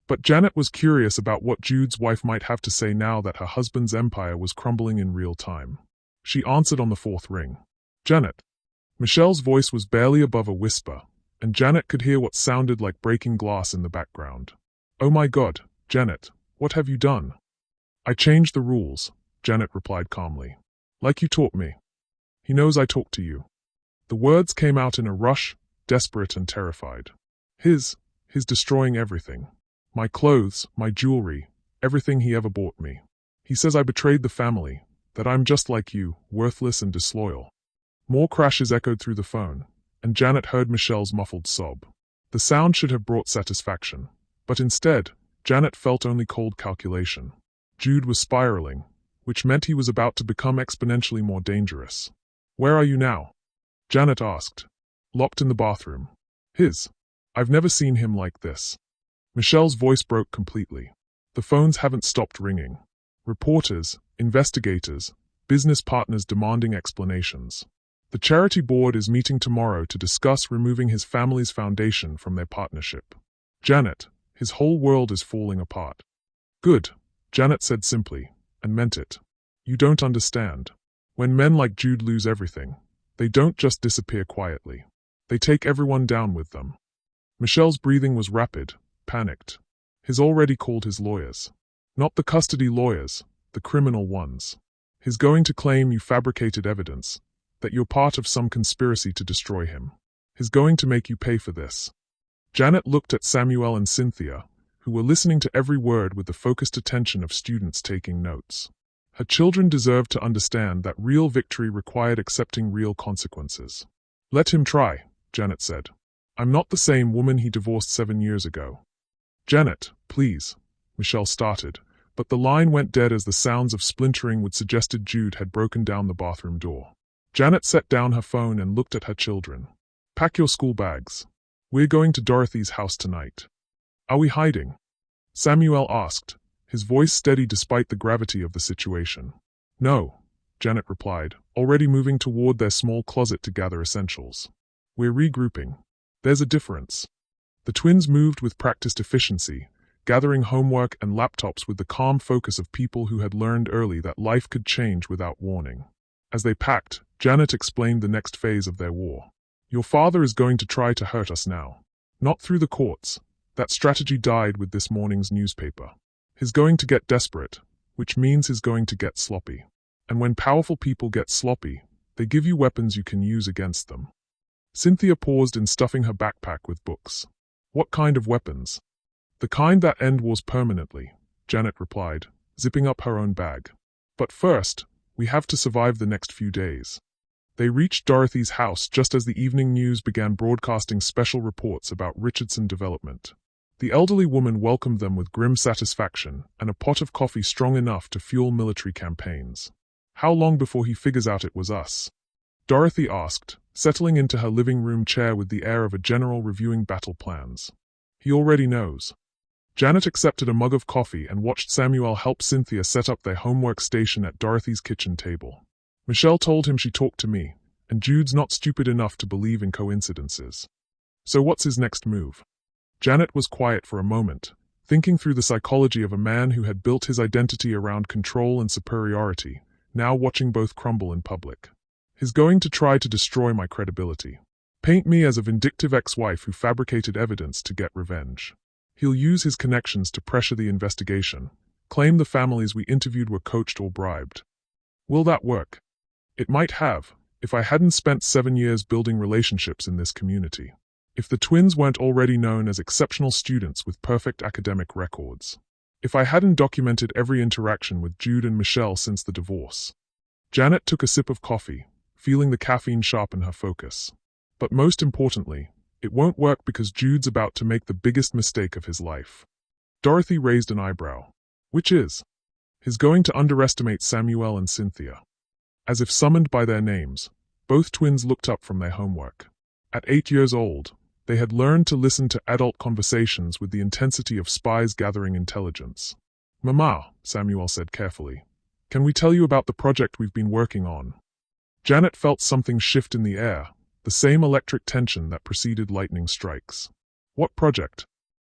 But Janet was curious about what Jude's wife might have to say now that her husband's empire was crumbling in real time. She answered on the 4th ring. "Janet." Michelle's voice was barely above a whisper, and Janet could hear what sounded like breaking glass in the background. "Oh my God, Janet, what have you done?" "I changed the rules," Janet replied calmly. "Like you taught me." "He knows I talked to you." The words came out in a rush, desperate and terrified. His destroying everything. My clothes, my jewelry, everything he ever bought me. He says I betrayed the family, that I'm just like you, worthless and disloyal. More crashes echoed through the phone, and Janet heard Michelle's muffled sob. The sound should have brought satisfaction, but instead, Janet felt only cold calculation. Jude was spiraling, which meant he was about to become exponentially more dangerous. "Where are you now?" Janet asked. "Locked in the bathroom." I've never seen him like this." Michelle's voice broke completely. "The phones haven't stopped ringing. Reporters, investigators, business partners demanding explanations. The charity board is meeting tomorrow to discuss removing his family's foundation from their partnership. Janet, his whole world is falling apart." "Good," Janet said simply, and meant it. "You don't understand. When men like Jude lose everything, they don't just disappear quietly. They take everyone down with them." Michelle's breathing was rapid, panicked. He's already called his lawyers. Not the custody lawyers, the criminal ones. He's going to claim you fabricated evidence, that you're part of some conspiracy to destroy him. He's going to make you pay for this. Janet looked at Samuel and Cynthia, who were listening to every word with the focused attention of students taking notes. Her children deserved to understand that real victory required accepting real consequences. "Let him try," Janet said. "I'm not the same woman he divorced 7 years ago." "Janet, please," Michelle started, but the line went dead as the sounds of splintering would suggested Jude had broken down the bathroom door. Janet set down her phone and looked at her children. "Pack your school bags. We're going to Dorothy's house tonight." "Are we hiding?" Samuel asked, his voice steady despite the gravity of the situation. "No," Janet replied, already moving toward their small closet to gather essentials. "We're regrouping. There's a difference." The twins moved with practiced efficiency, gathering homework and laptops with the calm focus of people who had learned early that life could change without warning. As they packed, Janet explained the next phase of their war. "Your father is going to try to hurt us now. Not through the courts. That strategy died with this morning's newspaper. He's going to get desperate, which means he's going to get sloppy. And when powerful people get sloppy, they give you weapons you can use against them." Cynthia paused in stuffing her backpack with books. "What kind of weapons?" "The kind that end wars permanently," Janet replied, zipping up her own bag. "But first, we have to survive the next few days." They reached Dorothy's house just as the evening news began broadcasting special reports about Richardson development. The elderly woman welcomed them with grim satisfaction and a pot of coffee strong enough to fuel military campaigns. "How long before he figures out it was us?" Dorothy asked, settling into her living room chair with the air of a general reviewing battle plans. "He already knows." Janet accepted a mug of coffee and watched Samuel help Cynthia set up their homework station at Dorothy's kitchen table. "Michelle told him she talked to me, and Jude's not stupid enough to believe in coincidences. So what's his next move?" Janet was quiet for a moment, thinking through the psychology of a man who had built his identity around control and superiority, now watching both crumble in public. "He's going to try to destroy my credibility. Paint me as a vindictive ex-wife who fabricated evidence to get revenge. He'll use his connections to pressure the investigation, claim the families we interviewed were coached or bribed. Will that work? It might have, if I hadn't spent 7 years building relationships in this community. If the twins weren't already known as exceptional students with perfect academic records. If I hadn't documented every interaction with Jude and Michelle since the divorce." Janet took a sip of coffee, feeling the caffeine sharpen her focus. "But most importantly, it won't work because Jude's about to make the biggest mistake of his life." Dorothy raised an eyebrow. "Which is?" "He's going to underestimate Samuel and Cynthia." As if summoned by their names, both twins looked up from their homework. At 8 years old, they had learned to listen to adult conversations with the intensity of spies gathering intelligence. "Mama," Samuel said carefully, "can we tell you about the project we've been working on?" Janet felt something shift in the air, the same electric tension that preceded lightning strikes. "What project?"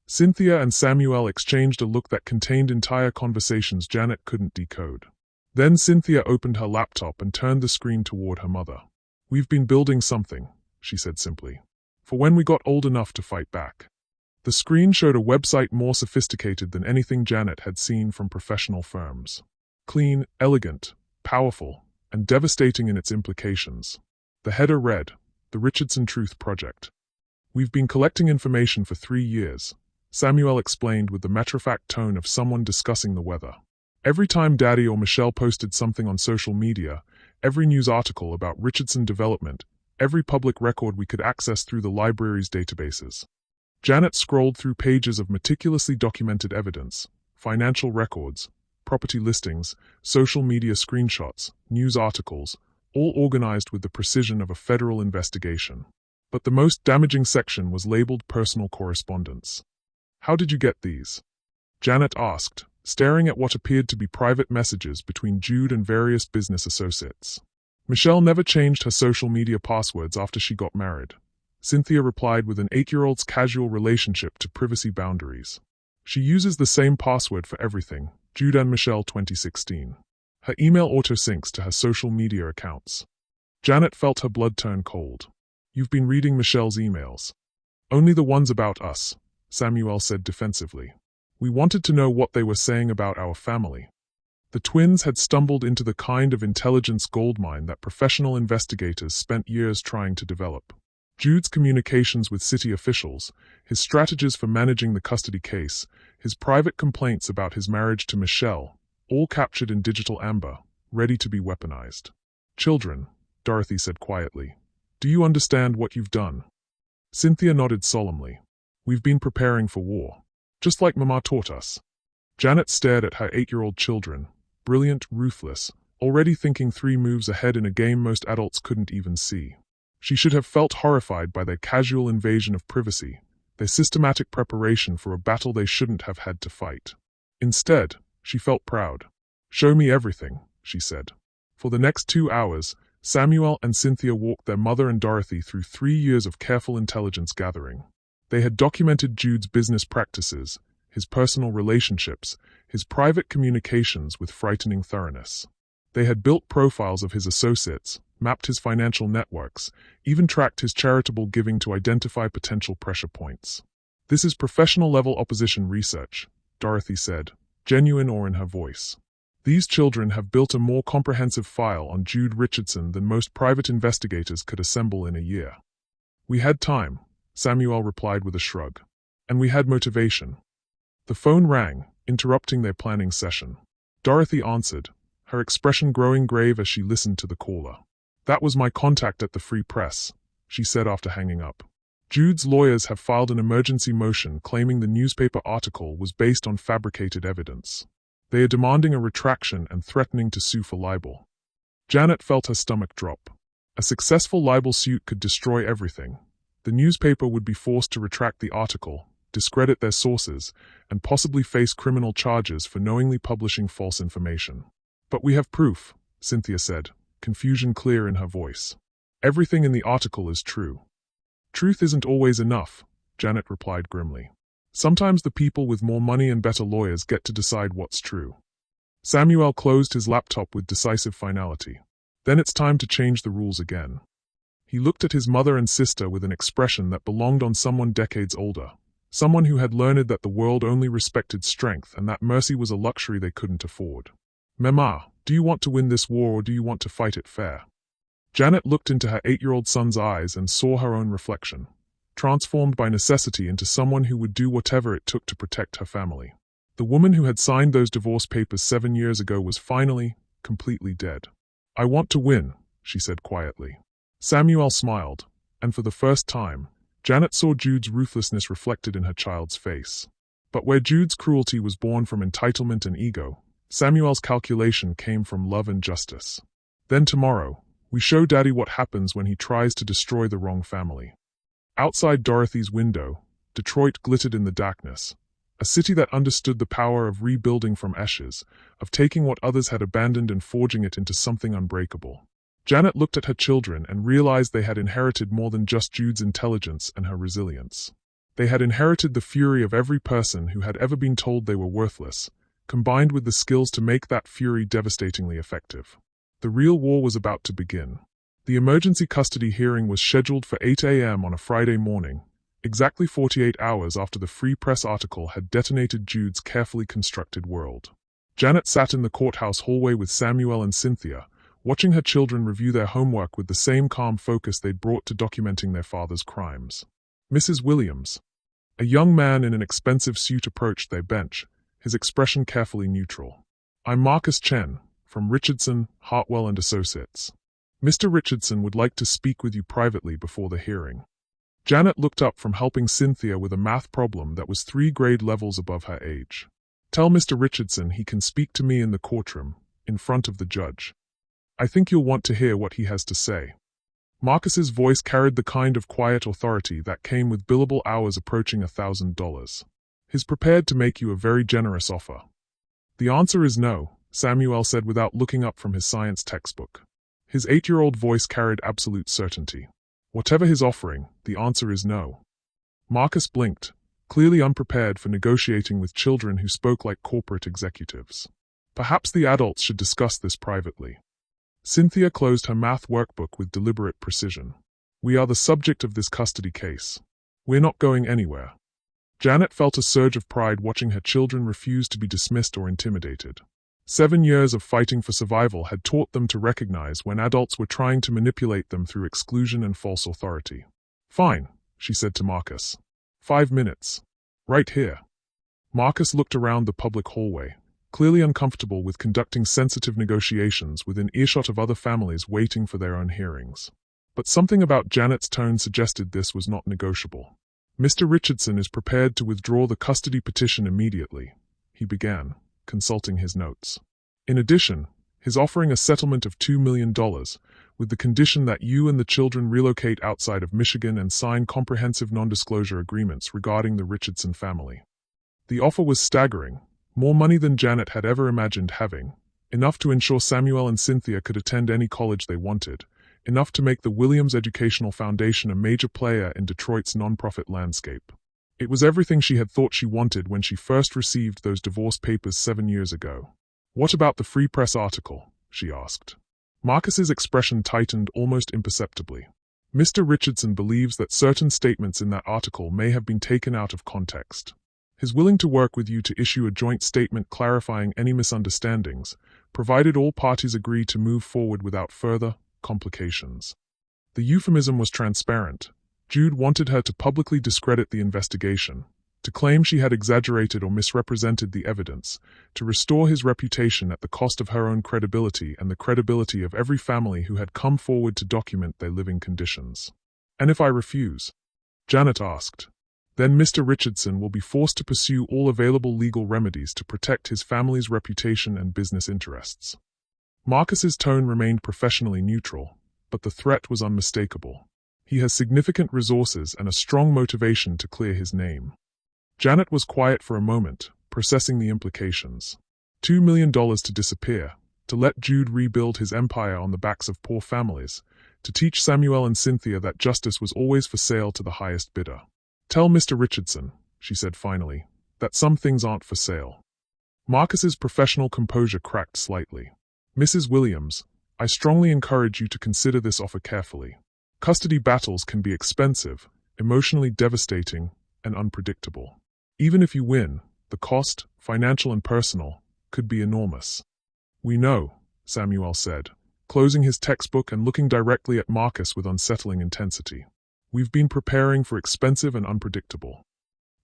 Cynthia and Samuel exchanged a look that contained entire conversations Janet couldn't decode. Then Cynthia opened her laptop and turned the screen toward her mother. "We've been building something," she said simply, "for when we got old enough to fight back." The screen showed a website more sophisticated than anything Janet had seen from professional firms. Clean, elegant, powerful, and devastating in its implications. The header read, "The Richardson Truth Project." "We've been collecting information for 3 years," Samuel explained with the matter-of-fact tone of someone discussing the weather. "Every time Daddy or Michelle posted something on social media, every news article about Richardson development, every public record we could access through the library's databases. Janet scrolled through pages of meticulously documented evidence, financial records, property listings, social media screenshots, news articles, all organized with the precision of a federal investigation. But the most damaging section was labeled personal correspondence. "How did you get these?" Janet asked, staring at what appeared to be private messages between Jude and various business associates. "Michelle never changed her social media passwords after she got married," Cynthia replied with an 8-year-old's casual relationship to privacy boundaries. "She uses the same password for everything, Jude and Michelle 2016. Her email auto-syncs to her social media accounts." Janet felt her blood turn cold. "You've been reading Michelle's emails." "Only the ones about us," Samuel said defensively. "We wanted to know what they were saying about our family." The twins had stumbled into the kind of intelligence goldmine that professional investigators spent years trying to develop. Jude's communications with city officials, his strategies for managing the custody case, his private complaints about his marriage to Michelle, all captured in digital amber, ready to be weaponized. "Children," Dorothy said quietly, "do you understand what you've done?" Cynthia nodded solemnly. "We've been preparing for war. Just like Mama taught us." Janet stared at her 8-year-old children, brilliant, ruthless, already thinking 3 moves ahead in a game most adults couldn't even see. She should have felt horrified by their casual invasion of privacy, their systematic preparation for a battle they shouldn't have had to fight. Instead, she felt proud. "Show me everything," she said. For the next 2 hours, Samuel and Cynthia walked their mother and Dorothy through 3 years of careful intelligence gathering. They had documented Jude's business practices, his personal relationships, his private communications with frightening thoroughness. They had built profiles of his associates, mapped his financial networks, even tracked his charitable giving to identify potential pressure points. "This is professional-level opposition research," Dorothy said, genuine awe in her voice. "These children have built a more comprehensive file on Jude Richardson than most private investigators could assemble in a year." "We had time," Samuel replied with a shrug. "And we had motivation." The phone rang, interrupting their planning session. Dorothy answered, her expression growing grave as she listened to the caller. "That was my contact at the Free Press," she said after hanging up. "Jude's lawyers have filed an emergency motion claiming the newspaper article was based on fabricated evidence. They are demanding a retraction and threatening to sue for libel." Janet felt her stomach drop. A successful libel suit could destroy everything. The newspaper would be forced to retract the article, discredit their sources, and possibly face criminal charges for knowingly publishing false information. "But we have proof," Cynthia said, confusion clear in her voice. "Everything in the article is true." "Truth isn't always enough," Janet replied grimly. "Sometimes the people with more money and better lawyers get to decide what's true." Samuel closed his laptop with decisive finality. "Then it's time to change the rules again." He looked at his mother and sister with an expression that belonged on someone decades older, someone who had learned that the world only respected strength and that mercy was a luxury they couldn't afford. "Mama, do you want to win this war or do you want to fight it fair?" Janet looked into her 8-year-old son's eyes and saw her own reflection, transformed by necessity into someone who would do whatever it took to protect her family. The woman who had signed those divorce papers 7 years ago was finally, completely dead. "I want to win," she said quietly. Samuel smiled, and for the first time, Janet saw Jude's ruthlessness reflected in her child's face. But where Jude's cruelty was born from entitlement and ego, Samuel's calculation came from love and justice. "Then tomorrow, we show Daddy what happens when he tries to destroy the wrong family." Outside Dorothy's window, Detroit glittered in the darkness, a city that understood the power of rebuilding from ashes, of taking what others had abandoned and forging it into something unbreakable. Janet looked at her children and realized they had inherited more than just Jude's intelligence and her resilience. They had inherited the fury of every person who had ever been told they were worthless, combined with the skills to make that fury devastatingly effective. The real war was about to begin. The emergency custody hearing was scheduled for 8 a.m. on a Friday morning, exactly 48 hours after the Free Press article had detonated Jude's carefully constructed world. Janet sat in the courthouse hallway with Samuel and Cynthia, watching her children review their homework with the same calm focus they'd brought to documenting their father's crimes. "Mrs. Williams." A young man in an expensive suit approached their bench, his expression carefully neutral. "I'm Marcus Chen, from Richardson, Hartwell and Associates. Mr. Richardson would like to speak with you privately before the hearing. Janet looked up from helping Cynthia with a math problem that was 3 grade levels above her age. Tell Mr. Richardson he can speak to me in the courtroom, in front of the judge. I think you'll want to hear what he has to say. Marcus's voice carried the kind of quiet authority that came with billable hours approaching $1,000. He's prepared to make you a very generous offer. The answer is no, Samuel said without looking up from his science textbook. His 8-year-old voice carried absolute certainty. Whatever his offering, the answer is no. Marcus blinked, clearly unprepared for negotiating with children who spoke like corporate executives. Perhaps the adults should discuss this privately. Cynthia closed her math workbook with deliberate precision. We are the subject of this custody case. We're not going anywhere. Janet felt a surge of pride watching her children refuse to be dismissed or intimidated. 7 years of fighting for survival had taught them to recognize when adults were trying to manipulate them through exclusion and false authority. Fine, she said to Marcus. 5 minutes. Right here. Marcus looked around the public hallway, clearly uncomfortable with conducting sensitive negotiations within earshot of other families waiting for their own hearings. But something about Janet's tone suggested this was not negotiable. Mr. Richardson is prepared to withdraw the custody petition immediately, he began, consulting his notes. In addition, he's offering a settlement of $2 million, with the condition that you and the children relocate outside of Michigan and sign comprehensive non-disclosure agreements regarding the Richardson family. The offer was staggering, more money than Janet had ever imagined having, enough to ensure Samuel and Cynthia could attend any college they wanted, enough to make the Williams Educational Foundation a major player in Detroit's nonprofit landscape. It was everything she had thought she wanted when she first received those divorce papers 7 years ago. What about the Free Press article? She asked. Marcus's expression tightened almost imperceptibly. Mr. Richardson believes that certain statements in that article may have been taken out of context. He's willing to work with you to issue a joint statement clarifying any misunderstandings, provided all parties agree to move forward without further complications. The euphemism was transparent. Jude wanted her to publicly discredit the investigation, to claim she had exaggerated or misrepresented the evidence, to restore his reputation at the cost of her own credibility and the credibility of every family who had come forward to document their living conditions. And if I refuse? Janet asked. Then Mr. Richardson will be forced to pursue all available legal remedies to protect his family's reputation and business interests. Marcus's tone remained professionally neutral, but the threat was unmistakable. He has significant resources and a strong motivation to clear his name. Janet was quiet for a moment, processing the implications. $2 million to disappear, to let Jude rebuild his empire on the backs of poor families, to teach Samuel and Cynthia that justice was always for sale to the highest bidder. Tell Mr. Richardson, she said finally, that some things aren't for sale. Marcus's professional composure cracked slightly. Mrs. Williams, I strongly encourage you to consider this offer carefully. Custody battles can be expensive, emotionally devastating, and unpredictable. Even if you win, the cost, financial and personal, could be enormous. We know, Samuel said, closing his textbook and looking directly at Marcus with unsettling intensity. We've been preparing for expensive and unpredictable.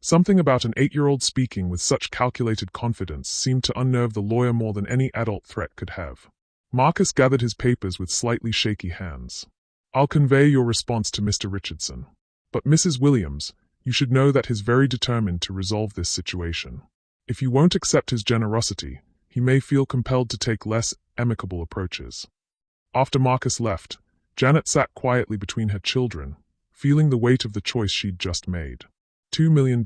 Something about an 8-year-old speaking with such calculated confidence seemed to unnerve the lawyer more than any adult threat could have. Marcus gathered his papers with slightly shaky hands. I'll convey your response to Mr. Richardson. But Mrs. Williams, you should know that he's very determined to resolve this situation. If you won't accept his generosity, he may feel compelled to take less amicable approaches. After Marcus left, Janet sat quietly between her children, feeling the weight of the choice she'd just made. $2 million.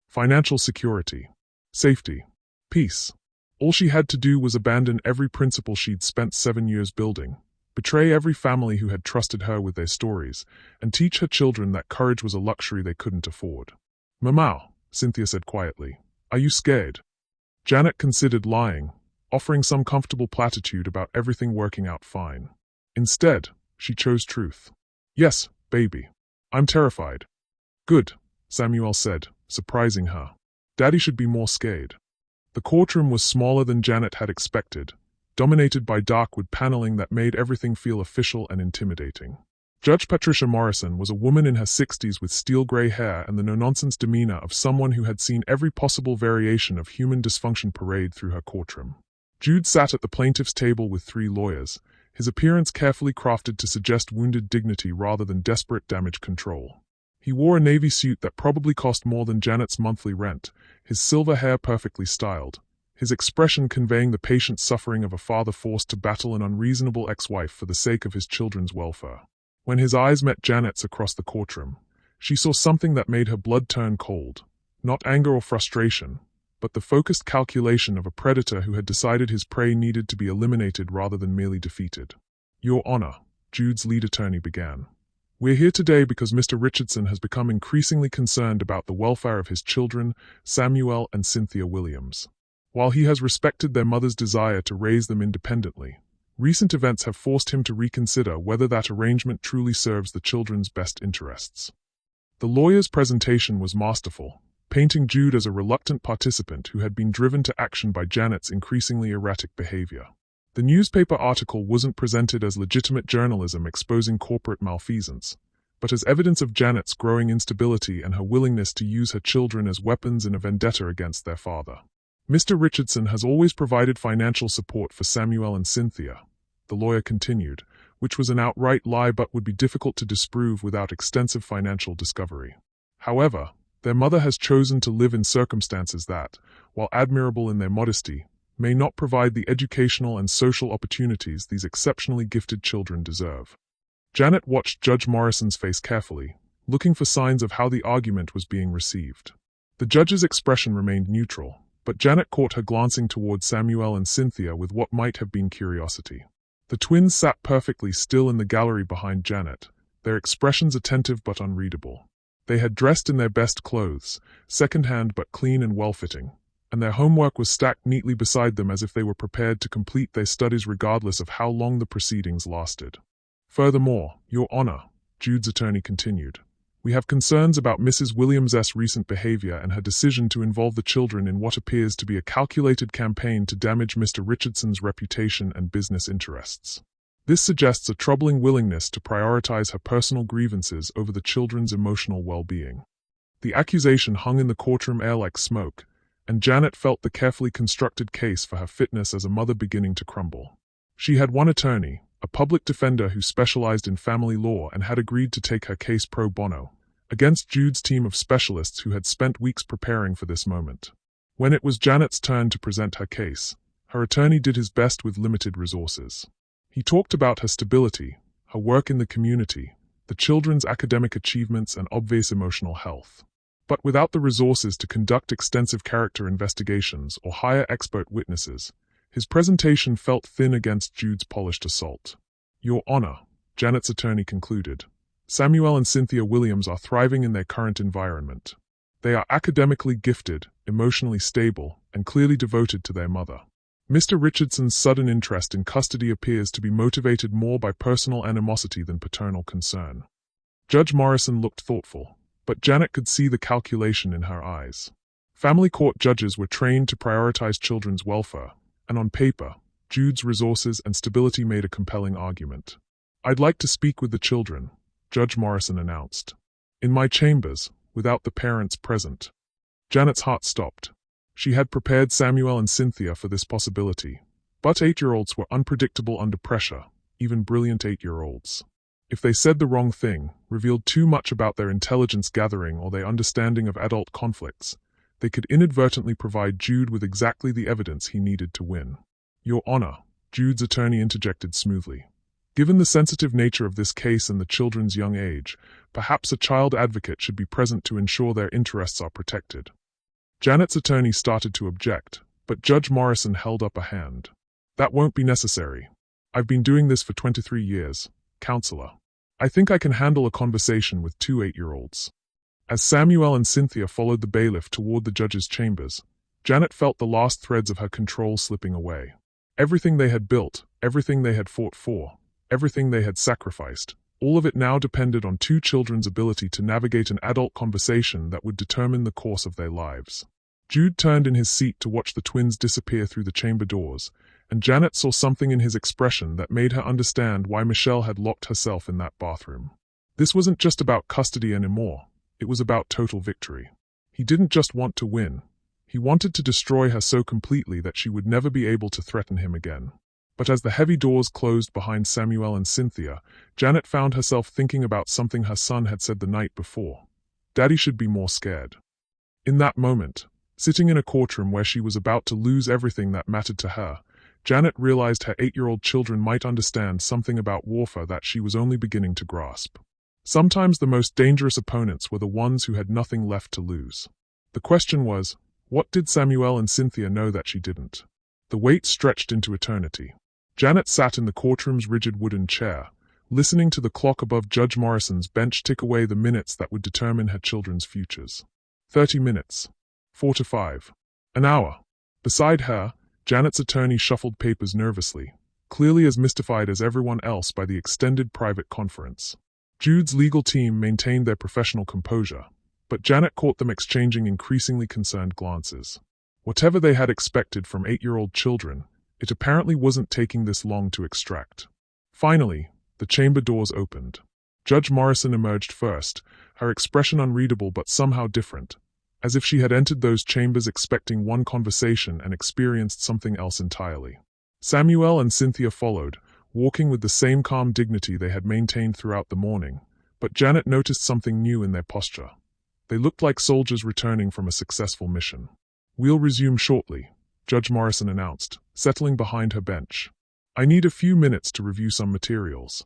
Financial security. Safety. Peace. All she had to do was abandon every principle she'd spent 7 years building, betray every family who had trusted her with their stories, and teach her children that courage was a luxury they couldn't afford. Mama, Cynthia said quietly, are you scared? Janet considered lying, offering some comfortable platitude about everything working out fine. Instead, she chose truth. Yes, baby. I'm terrified. Good, Samuel said, surprising her. Daddy should be more scared. The courtroom was smaller than Janet had expected, dominated by dark wood paneling that made everything feel official and intimidating. Judge Patricia Morrison was a woman in her 60s with steel-gray hair and the no-nonsense demeanor of someone who had seen every possible variation of human dysfunction parade through her courtroom. Jude sat at the plaintiff's table with 3 lawyers, his appearance carefully crafted to suggest wounded dignity rather than desperate damage control. He wore a navy suit that probably cost more than Janet's monthly rent, his silver hair perfectly styled, his expression conveying the patient suffering of a father forced to battle an unreasonable ex-wife for the sake of his children's welfare. When his eyes met Janet's across the courtroom, she saw something that made her blood turn cold. Not anger or frustration, but the focused calculation of a predator who had decided his prey needed to be eliminated rather than merely defeated. "Your Honor," Jude's lead attorney began. "We're here today because Mr. Richardson has become increasingly concerned about the welfare of his children, Samuel and Cynthia Williams. While he has respected their mother's desire to raise them independently, recent events have forced him to reconsider whether that arrangement truly serves the children's best interests." The lawyer's presentation was masterful, painting Jude as a reluctant participant who had been driven to action by Janet's increasingly erratic behavior. The newspaper article wasn't presented as legitimate journalism exposing corporate malfeasance, but as evidence of Janet's growing instability and her willingness to use her children as weapons in a vendetta against their father. "Mr. Richardson has always provided financial support for Samuel and Cynthia," the lawyer continued, which was an outright lie but would be difficult to disprove without extensive financial discovery. "However, their mother has chosen to live in circumstances that, while admirable in their modesty, may not provide the educational and social opportunities these exceptionally gifted children deserve." Janet watched Judge Morrison's face carefully, looking for signs of how the argument was being received. The judge's expression remained neutral, but Janet caught her glancing toward Samuel and Cynthia with what might have been curiosity. The twins sat perfectly still in the gallery behind Janet, their expressions attentive but unreadable. They had dressed in their best clothes, second-hand but clean and well-fitting, and their homework was stacked neatly beside them as if they were prepared to complete their studies regardless of how long the proceedings lasted. "Furthermore, Your Honor," Jude's attorney continued, "we have concerns about Mrs. Williams' recent behavior and her decision to involve the children in what appears to be a calculated campaign to damage Mr. Richardson's reputation and business interests. This suggests a troubling willingness to prioritize her personal grievances over the children's emotional well-being." The accusation hung in the courtroom air like smoke, and Janet felt the carefully constructed case for her fitness as a mother beginning to crumble. She had one attorney, a public defender who specialized in family law and had agreed to take her case pro bono, against Jude's team of specialists who had spent weeks preparing for this moment. When it was Janet's turn to present her case, her attorney did his best with limited resources. He talked about her stability, her work in the community, the children's academic achievements and obvious emotional health. But without the resources to conduct extensive character investigations or hire expert witnesses, his presentation felt thin against Jude's polished assault. "Your Honor," Janet's attorney concluded, "Samuel and Cynthia Williams are thriving in their current environment. They are academically gifted, emotionally stable, and clearly devoted to their mother. Mr. Richardson's sudden interest in custody appears to be motivated more by personal animosity than paternal concern." Judge Morrison looked thoughtful, but Janet could see the calculation in her eyes. Family court judges were trained to prioritize children's welfare, and on paper, Jude's resources and stability made a compelling argument. "I'd like to speak with the children," Judge Morrison announced. "In my chambers, without the parents present." Janet's heart stopped. She had prepared Samuel and Cynthia for this possibility, but 8-year-olds were unpredictable under pressure, even brilliant 8-year-olds. If they said the wrong thing, revealed too much about their intelligence gathering or their understanding of adult conflicts, they could inadvertently provide Jude with exactly the evidence he needed to win. "Your Honor," Jude's attorney interjected smoothly. "Given the sensitive nature of this case and the children's young age, perhaps a child advocate should be present to ensure their interests are protected." Janet's attorney started to object, but Judge Morrison held up a hand. "That won't be necessary. I've been doing this for 23 years, counselor. I think I can handle a conversation with 2 8-year-olds. As Samuel and Cynthia followed the bailiff toward the judge's chambers, Janet felt the last threads of her control slipping away. Everything they had built, everything they had fought for, everything they had sacrificed, all of it now depended on 2 children's ability to navigate an adult conversation that would determine the course of their lives. Jude turned in his seat to watch the twins disappear through the chamber doors, and Janet saw something in his expression that made her understand why Michelle had locked herself in that bathroom. This wasn't just about custody anymore. It was about total victory. He didn't just want to win. He wanted to destroy her so completely that she would never be able to threaten him again. But as the heavy doors closed behind Samuel and Cynthia, Janet found herself thinking about something her son had said the night before. Daddy should be more scared. In that moment, sitting in a courtroom where she was about to lose everything that mattered to her, Janet realized her 8-year-old children might understand something about warfare that she was only beginning to grasp. Sometimes the most dangerous opponents were the ones who had nothing left to lose. The question was, what did Samuel and Cynthia know that she didn't? The wait stretched into eternity. Janet sat in the courtroom's rigid wooden chair, listening to the clock above Judge Morrison's bench tick away the minutes that would determine her children's futures. 30 minutes. 4 to 5. An hour. Beside her, Janet's attorney shuffled papers nervously, clearly as mystified as everyone else by the extended private conference. Jude's legal team maintained their professional composure, but Janet caught them exchanging increasingly concerned glances. Whatever they had expected from 8-year-old children, it apparently wasn't taking this long to extract. Finally, the chamber doors opened. Judge Morrison emerged first, her expression unreadable but somehow different, as if she had entered those chambers expecting one conversation and experienced something else entirely. Samuel and Cynthia followed, walking with the same calm dignity they had maintained throughout the morning, but Janet noticed something new in their posture. They looked like soldiers returning from a successful mission. "We'll resume shortly," Judge Morrison announced, settling behind her bench. "I need a few minutes to review some materials."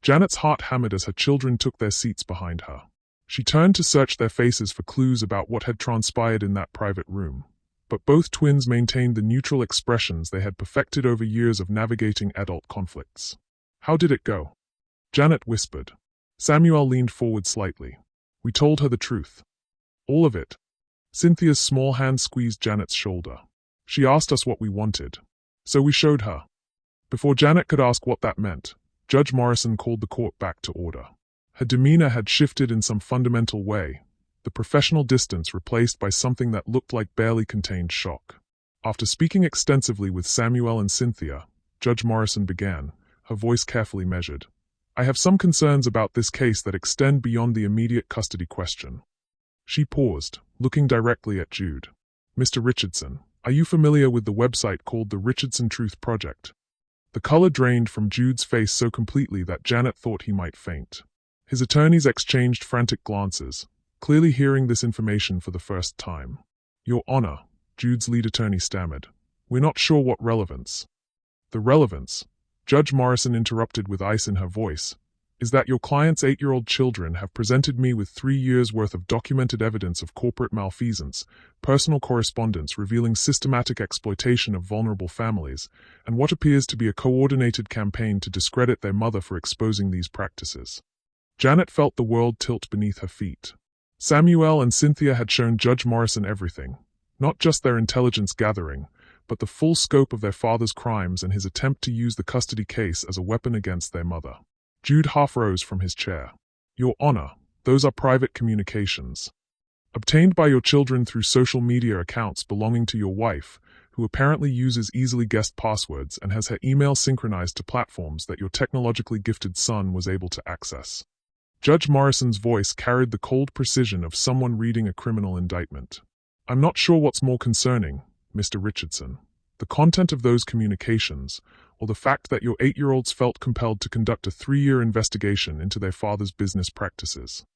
Janet's heart hammered as her children took their seats behind her. She turned to search their faces for clues about what had transpired in that private room, but both twins maintained the neutral expressions they had perfected over years of navigating adult conflicts. "How did it go?" Janet whispered. Samuel leaned forward slightly. "We told her the truth. All of it." Cynthia's small hand squeezed Janet's shoulder. "She asked us what we wanted, so we showed her." Before Janet could ask what that meant, Judge Morrison called the court back to order. Her demeanor had shifted in some fundamental way, the professional distance replaced by something that looked like barely contained shock. After speaking extensively with Samuel and Cynthia, Judge Morrison began, her voice carefully measured. "I have some concerns about this case that extend beyond the immediate custody question." She paused, looking directly at Jude. "Mr. Richardson, are you familiar with the website called the Richardson Truth Project?" The color drained from Jude's face so completely that Janet thought he might faint. His attorneys exchanged frantic glances, clearly hearing this information for the first time. "Your Honor," Jude's lead attorney stammered, "we're not sure what relevance." "The relevance," Judge Morrison interrupted with ice in her voice, "is that your client's 8-year-old children have presented me with 3 years' worth of documented evidence of corporate malfeasance, personal correspondence revealing systematic exploitation of vulnerable families, and what appears to be a coordinated campaign to discredit their mother for exposing these practices." Janet felt the world tilt beneath her feet. Samuel and Cynthia had shown Judge Morrison everything, not just their intelligence gathering, but the full scope of their father's crimes and his attempt to use the custody case as a weapon against their mother. Jude half rose from his chair. "Your Honor, those are private communications, obtained by your children through social media accounts belonging to your wife, who apparently uses easily guessed passwords and has her email synchronized to platforms that your technologically gifted son was able to access." Judge Morrison's voice carried the cold precision of someone reading a criminal indictment. "I'm not sure what's more concerning, Mr. Richardson, the content of those communications, or the fact that your 8-year-olds felt compelled to conduct a 3-year investigation into their father's business practices."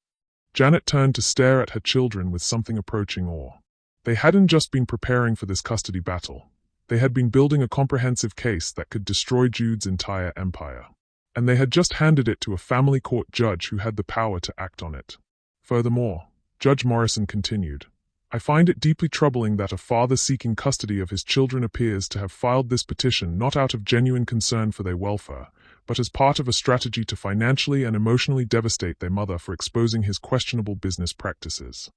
Janet turned to stare at her children with something approaching awe. They hadn't just been preparing for this custody battle. They had been building a comprehensive case that could destroy Jude's entire empire. And they had just handed it to a family court judge who had the power to act on it. Furthermore, Judge Morrison continued, "I find it deeply troubling that a father seeking custody of his children appears to have filed this petition not out of genuine concern for their welfare, but as part of a strategy to financially and emotionally devastate their mother for exposing his questionable business practices."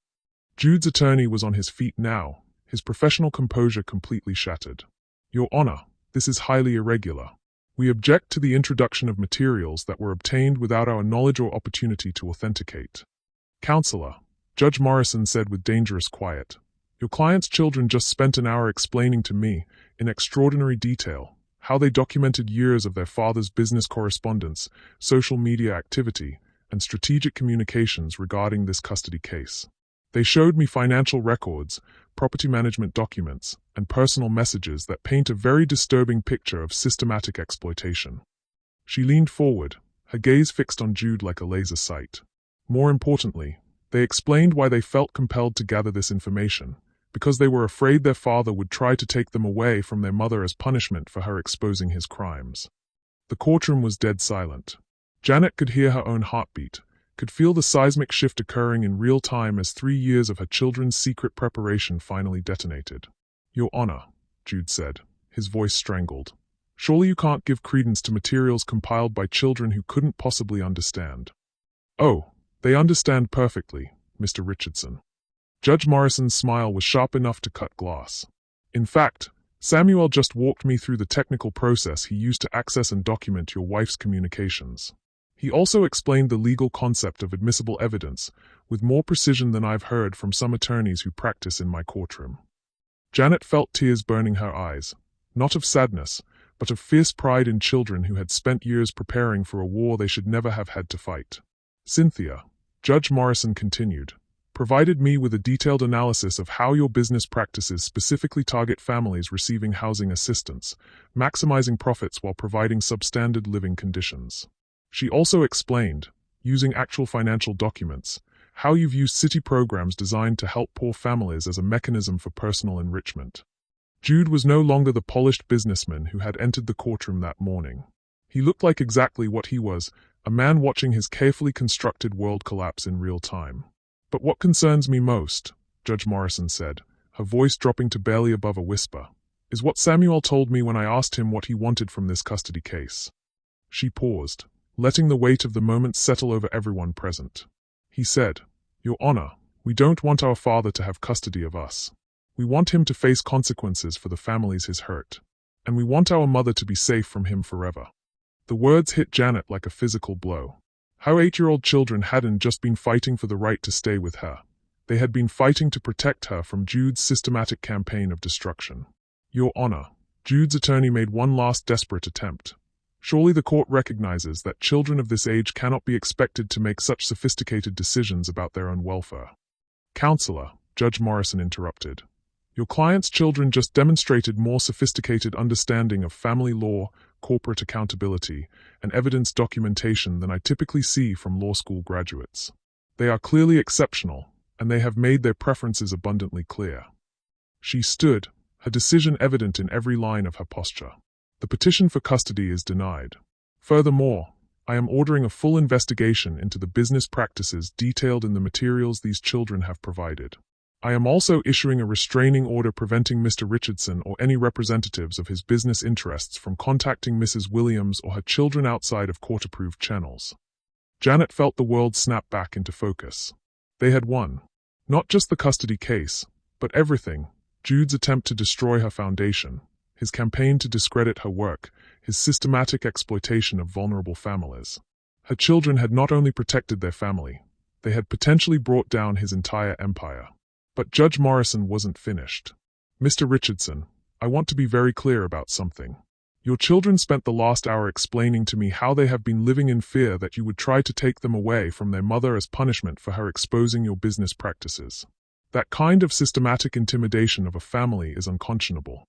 Jude's attorney was on his feet now, his professional composure completely shattered. "Your Honor, this is highly irregular. We object to the introduction of materials that were obtained without our knowledge or opportunity to authenticate." "Counselor," Judge Morrison said with dangerous quiet, "your client's children just spent an hour explaining to me, in extraordinary detail, how they documented years of their father's business correspondence, social media activity, and strategic communications regarding this custody case. They showed me financial records, property management documents, and personal messages that paint a very disturbing picture of systematic exploitation. She leaned forward, her gaze fixed on Jude like a laser sight. More importantly, they explained why they felt compelled to gather this information, because they were afraid their father would try to take them away from their mother as punishment for her exposing his crimes. The courtroom was dead silent. Janet could hear her own heartbeat, could feel the seismic shift occurring in real time as 3 years of her children's secret preparation finally detonated. "Your Honor," Jude said, his voice strangled. "Surely you can't give credence to materials compiled by children who couldn't possibly understand." "Oh, they understand perfectly, Mr. Richardson." Judge Morrison's smile was sharp enough to cut glass. "In fact, Samuel just walked me through the technical process he used to access and document your wife's communications. He also explained the legal concept of admissible evidence with more precision than I've heard from some attorneys who practice in my courtroom." Janet felt tears burning her eyes, not of sadness, but of fierce pride in children who had spent years preparing for a war they should never have had to fight. "Cynthia," Judge Morrison continued, "provided me with a detailed analysis of how your business practices specifically target families receiving housing assistance, maximizing profits while providing substandard living conditions. She also explained, using actual financial documents, how you've used city programs designed to help poor families as a mechanism for personal enrichment." Jude was no longer the polished businessman who had entered the courtroom that morning. He looked like exactly what he was, a man watching his carefully constructed world collapse in real time. "But what concerns me most," Judge Morrison said, her voice dropping to barely above a whisper, "is what Samuel told me when I asked him what he wanted from this custody case." She paused, letting the weight of the moment settle over everyone present. He said, "Your Honor, we don't want our father to have custody of us. We want him to face consequences for the families he's hurt. And we want our mother to be safe from him forever." The words hit Janet like a physical blow. Her 8-year-old children hadn't just been fighting for the right to stay with her. They had been fighting to protect her from Jude's systematic campaign of destruction. "Your Honor," Jude's attorney made one last desperate attempt. "Surely the court recognizes that children of this age cannot be expected to make such sophisticated decisions about their own welfare." "Counselor," Judge Morrison interrupted, "your client's children just demonstrated more sophisticated understanding of family law, corporate accountability, and evidence documentation than I typically see from law school graduates. They are clearly exceptional, and they have made their preferences abundantly clear." She stood, her decision evident in every line of her posture. "The petition for custody is denied. Furthermore, I am ordering a full investigation into the business practices detailed in the materials these children have provided. I am also issuing a restraining order preventing Mr. Richardson or any representatives of his business interests from contacting Mrs. Williams or her children outside of court-approved channels." Janet felt the world snap back into focus. They had won. Not just the custody case, but everything. Jude's attempt to destroy her foundation, his campaign to discredit her work, his systematic exploitation of vulnerable families. Her children had not only protected their family, they had potentially brought down his entire empire. But Judge Morrison wasn't finished. "Mr. Richardson, I want to be very clear about something. Your children spent the last hour explaining to me how they have been living in fear that you would try to take them away from their mother as punishment for her exposing your business practices. That kind of systematic intimidation of a family is unconscionable."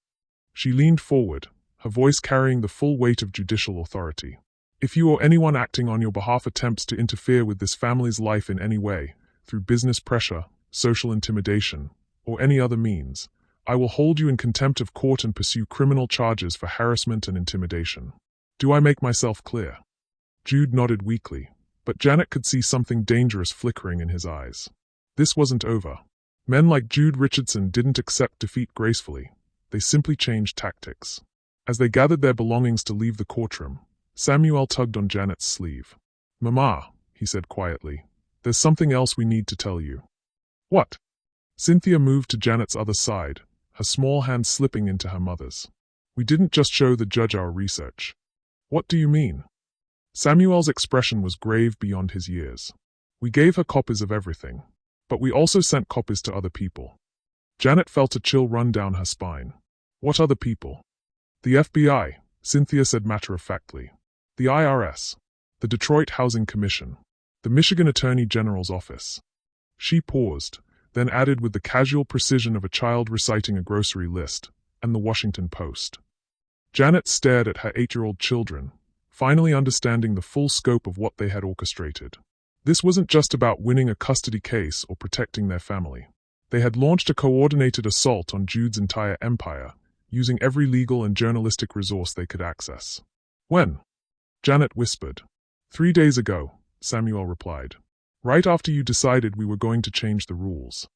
She leaned forward, her voice carrying the full weight of judicial authority. "If you or anyone acting on your behalf attempts to interfere with this family's life in any way, through business pressure, social intimidation, or any other means, I will hold you in contempt of court and pursue criminal charges for harassment and intimidation. Do I make myself clear?" Jude nodded weakly, but Janet could see something dangerous flickering in his eyes. This wasn't over. Men like Jude Richardson didn't accept defeat gracefully. They simply changed tactics. As they gathered their belongings to leave the courtroom, Samuel tugged on Janet's sleeve. "Mama," he said quietly, "there's something else we need to tell you." "What?" Cynthia moved to Janet's other side, her small hand slipping into her mother's. "We didn't just show the judge our research." "What do you mean?" Samuel's expression was grave beyond his years. "We gave her copies of everything. But we also sent copies to other people." Janet felt a chill run down her spine. "What other people?" "The FBI," Cynthia said matter-of-factly. "The IRS. The Detroit Housing Commission. The Michigan Attorney General's office." She paused, then added with the casual precision of a child reciting a grocery list, "and the Washington Post." Janet stared at her 8-year-old children, finally understanding the full scope of what they had orchestrated. This wasn't just about winning a custody case or protecting their family. They had launched a coordinated assault on Jude's entire empire, using every legal and journalistic resource they could access. "When?" Janet whispered. "3 days ago," Samuel replied. "Right after you decided we were going to change the rules."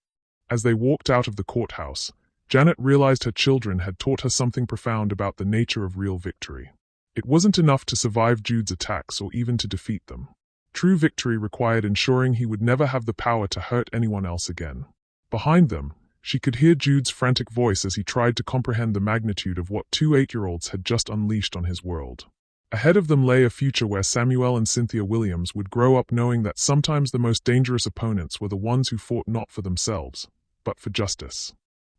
As they walked out of the courthouse, Janet realized her children had taught her something profound about the nature of real victory. It wasn't enough to survive Jude's attacks or even to defeat them. True victory required ensuring he would never have the power to hurt anyone else again. Behind them, she could hear Jude's frantic voice as he tried to comprehend the magnitude of what 2 8-year-olds had just unleashed on his world. Ahead of them lay a future where Samuel and Cynthia Williams would grow up knowing that sometimes the most dangerous opponents were the ones who fought not for themselves, but for justice.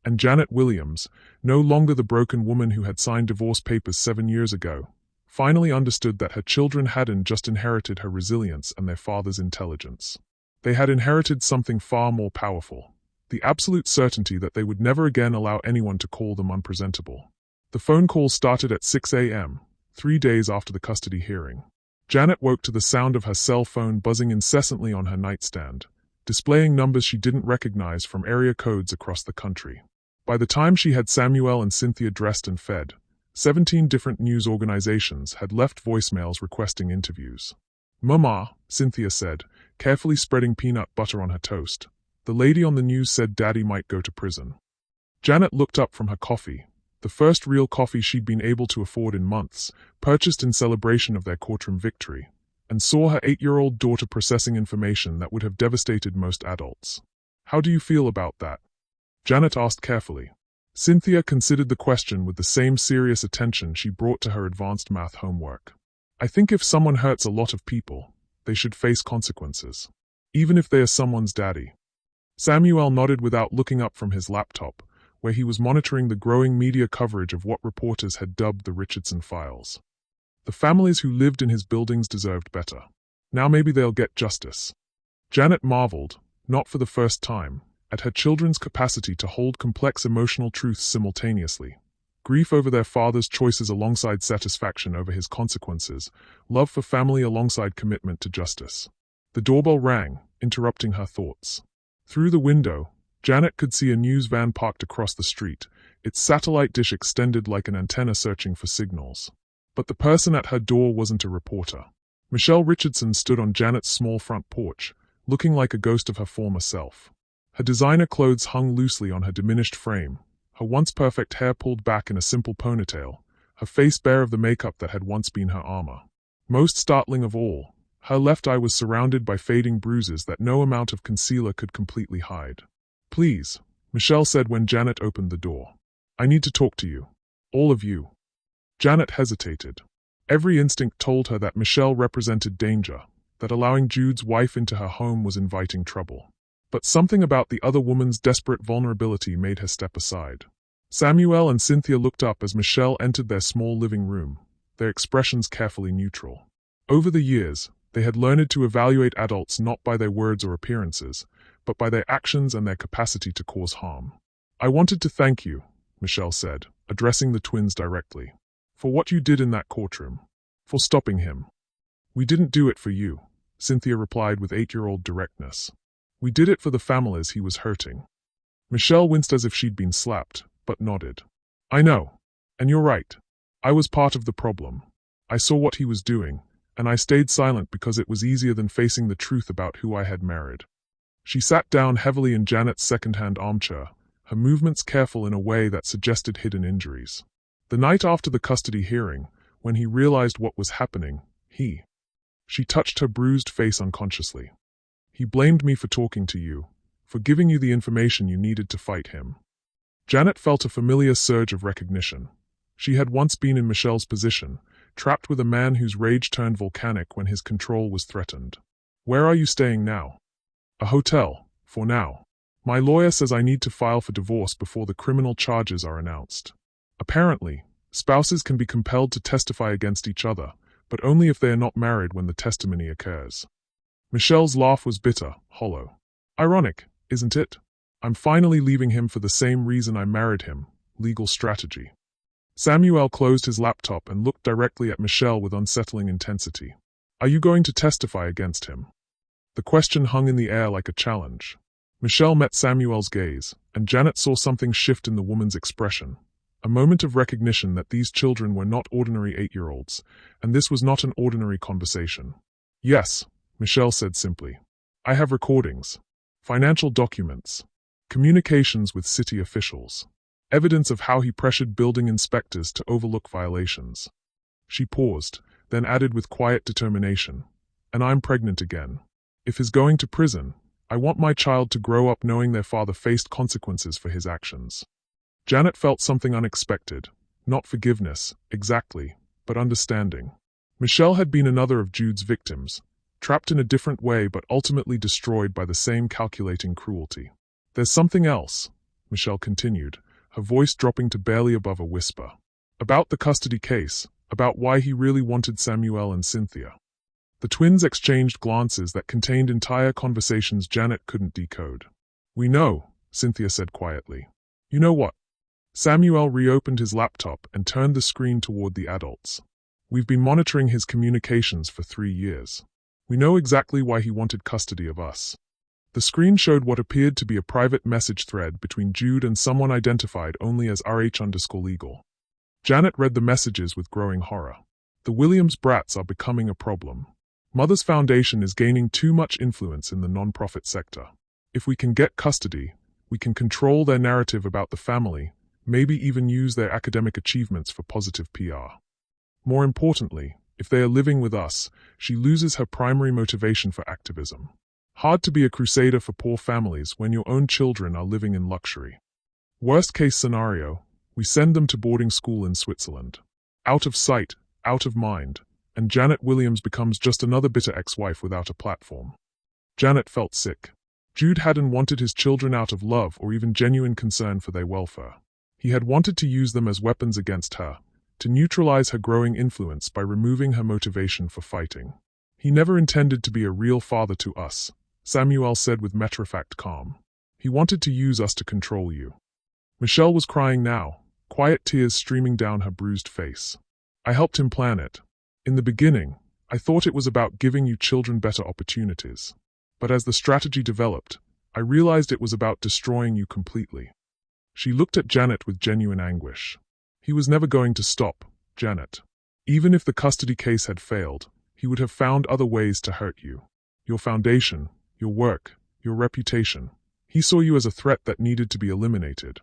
And Janet Williams, no longer the broken woman who had signed divorce papers 7 years ago, finally understood that her children hadn't just inherited her resilience and their father's intelligence. They had inherited something far more powerful: the absolute certainty that they would never again allow anyone to call them unpresentable. The phone call started at 6 a.m., 3 days after the custody hearing. Janet woke to the sound of her cell phone buzzing incessantly on her nightstand, displaying numbers she didn't recognize from area codes across the country. By the time she had Samuel and Cynthia dressed and fed, 17 different news organizations had left voicemails requesting interviews. "Mama," Cynthia said, carefully spreading peanut butter on her toast, "the lady on the news said Daddy might go to prison." Janet looked up from her coffee, the first real coffee she'd been able to afford in months, purchased in celebration of their courtroom victory, and saw her 8-year-old daughter processing information that would have devastated most adults. "How do you feel about that?" Janet asked carefully. Cynthia considered the question with the same serious attention she brought to her advanced math homework. "I think if someone hurts a lot of people, they should face consequences, even if they are someone's daddy." Samuel nodded without looking up from his laptop, where he was monitoring the growing media coverage of what reporters had dubbed the Richardson Files. The families who lived in his buildings deserved better. Now maybe they'll get justice. Janet marveled, not for the first time, at her children's capacity to hold complex emotional truths simultaneously: grief over their father's choices alongside satisfaction over his consequences, love for family alongside commitment to justice. The doorbell rang, interrupting her thoughts. Through the window, Janet could see a news van parked across the street, its satellite dish extended like an antenna searching for signals. But the person at her door wasn't a reporter. Michelle Richardson stood on Janet's small front porch, looking like a ghost of her former self. Her designer clothes hung loosely on her diminished frame, her once perfect hair pulled back in a simple ponytail, her face bare of the makeup that had once been her armor. Most startling of all, her left eye was surrounded by fading bruises that no amount of concealer could completely hide. "Please," Michelle said when Janet opened the door. "I need to talk to you. All of you." Janet hesitated. Every instinct told her that Michelle represented danger, that allowing Jude's wife into her home was inviting trouble. But something about the other woman's desperate vulnerability made her step aside. Samuel and Cynthia looked up as Michelle entered their small living room, their expressions carefully neutral. Over the years, they had learned to evaluate adults not by their words or appearances, but by their actions and their capacity to cause harm. "I wanted to thank you," Michelle said, addressing the twins directly, "for what you did in that courtroom. For stopping him." "We didn't do it for you," Cynthia replied with 8-year-old directness. "We did it for the families he was hurting." Michelle winced as if she'd been slapped, but nodded. "I know. And you're right. I was part of the problem. I saw what he was doing, and I stayed silent because it was easier than facing the truth about who I had married." She sat down heavily in Janet's second-hand armchair, her movements careful in a way that suggested hidden injuries. The night after the custody hearing, when he realized what was happening, She touched her bruised face unconsciously. "He blamed me for talking to you, for giving you the information you needed to fight him." Janet felt a familiar surge of recognition. She had once been in Michelle's position, trapped with a man whose rage turned volcanic when his control was threatened. "Where are you staying now?" "A hotel, for now. My lawyer says I need to file for divorce before the criminal charges are announced." Apparently, spouses can be compelled to testify against each other, but only if they are not married when the testimony occurs. Michelle's laugh was bitter, hollow. "Ironic, isn't it? I'm finally leaving him for the same reason I married him, legal strategy. Samuel closed his laptop and looked directly at Michelle with unsettling intensity. Are you going to testify against him? The question hung in the air like a challenge. Michelle met Samuel's gaze, and Janet saw something shift in the woman's expression. A moment of recognition that these children were not ordinary 8-year-olds, and this was not an ordinary conversation. Yes, Michelle said simply. I have recordings, financial documents, communications with city officials, evidence of how he pressured building inspectors to overlook violations. She paused, then added with quiet determination, and I'm pregnant again. If he's going to prison, I want my child to grow up knowing their father faced consequences for his actions. Janet felt something unexpected, not forgiveness, exactly, but understanding. Michelle had been another of Jude's victims, trapped in a different way but ultimately destroyed by the same calculating cruelty. There's something else, Michelle continued, her voice dropping to barely above a whisper. About the custody case, about why he really wanted Samuel and Cynthia. The twins exchanged glances that contained entire conversations Janet couldn't decode. We know, Cynthia said quietly. You know what? Samuel reopened his laptop and turned the screen toward the adults. We've been monitoring his communications for 3 years. We know exactly why he wanted custody of us. The screen showed what appeared to be a private message thread between Jude and someone identified only as RH_legal. Janet read the messages with growing horror. The Williams brats are becoming a problem. Mother's Foundation is gaining too much influence in the non-profit sector. If we can get custody, we can control their narrative about the family, maybe even use their academic achievements for positive PR. More importantly, if they are living with us, she loses her primary motivation for activism. Hard to be a crusader for poor families when your own children are living in luxury. Worst case scenario, we send them to boarding school in Switzerland. Out of sight, out of mind, and Janet Williams becomes just another bitter ex-wife without a platform. Janet felt sick. Jude hadn't wanted his children out of love or even genuine concern for their welfare. He had wanted to use them as weapons against her, to neutralize her growing influence by removing her motivation for fighting. He never intended to be a real father to us, Samuel said with matter-of-fact calm. He wanted to use us to control you. Michelle was crying now, quiet tears streaming down her bruised face. I helped him plan it. In the beginning, I thought it was about giving you children better opportunities. But as the strategy developed, I realized it was about destroying you completely. She looked at Janet with genuine anguish. He was never going to stop, Janet. Even if the custody case had failed, he would have found other ways to hurt you. Your foundation, your work, your reputation. He saw you as a threat that needed to be eliminated.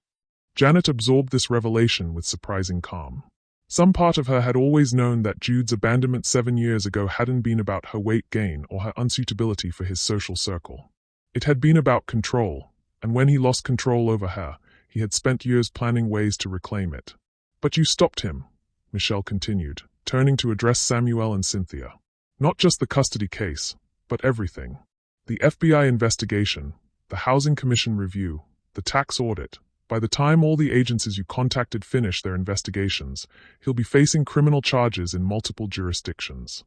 Janet absorbed this revelation with surprising calm. Some part of her had always known that Jude's abandonment 7 years ago hadn't been about her weight gain or her unsuitability for his social circle. It had been about control, and when he lost control over her, he had spent years planning ways to reclaim it. But you stopped him, Michelle continued, turning to address Samuel and Cynthia. Not just the custody case, but everything. The FBI investigation, the Housing Commission review, the tax audit. By the time all the agencies you contacted finish their investigations, he'll be facing criminal charges in multiple jurisdictions.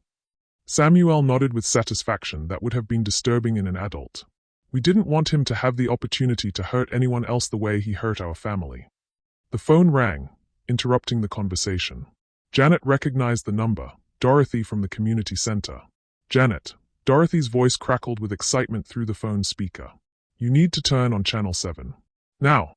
Samuel nodded with satisfaction that would have been disturbing in an adult. We didn't want him to have the opportunity to hurt anyone else the way he hurt our family. The phone rang, interrupting the conversation. Janet recognized the number, Dorothy from the community center. Janet, Dorothy's voice crackled with excitement through the phone speaker. You need to turn on channel 7. Now.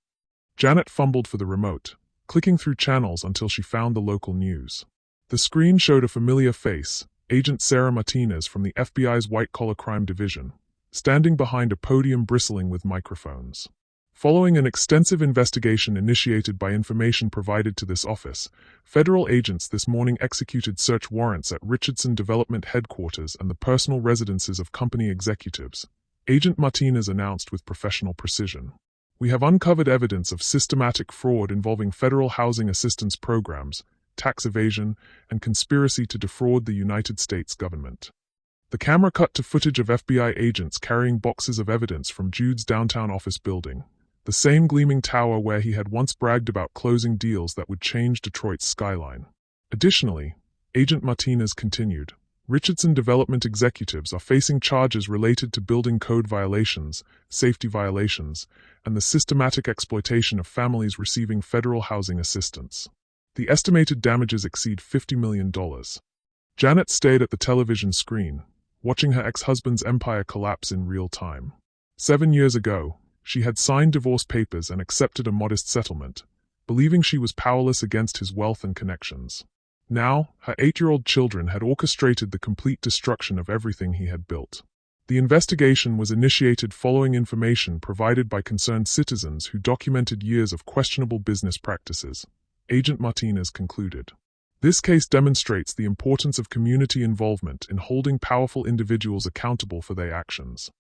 Janet fumbled for the remote, clicking through channels until she found the local news. The screen showed a familiar face, Agent Sarah Martinez from the FBI's white-collar crime division, standing behind a podium bristling with microphones. Following an extensive investigation initiated by information provided to this office, federal agents this morning executed search warrants at Richardson Development Headquarters and the personal residences of company executives, Agent Martinez announced with professional precision. We have uncovered evidence of systematic fraud involving federal housing assistance programs, tax evasion, and conspiracy to defraud the United States government. The camera cut to footage of FBI agents carrying boxes of evidence from Jude's downtown office building, the same gleaming tower where he had once bragged about closing deals that would change Detroit's skyline. Additionally, Agent Martinez continued, Richardson development executives are facing charges related to building code violations, safety violations, and the systematic exploitation of families receiving federal housing assistance. The estimated damages exceed $50 million. Janet stared at the television screen, watching her ex-husband's empire collapse in real time. 7 years ago, she had signed divorce papers and accepted a modest settlement, believing she was powerless against his wealth and connections. Now, her 8-year-old children had orchestrated the complete destruction of everything he had built. The investigation was initiated following information provided by concerned citizens who documented years of questionable business practices, Agent Martinez concluded. This case demonstrates the importance of community involvement in holding powerful individuals accountable for their actions.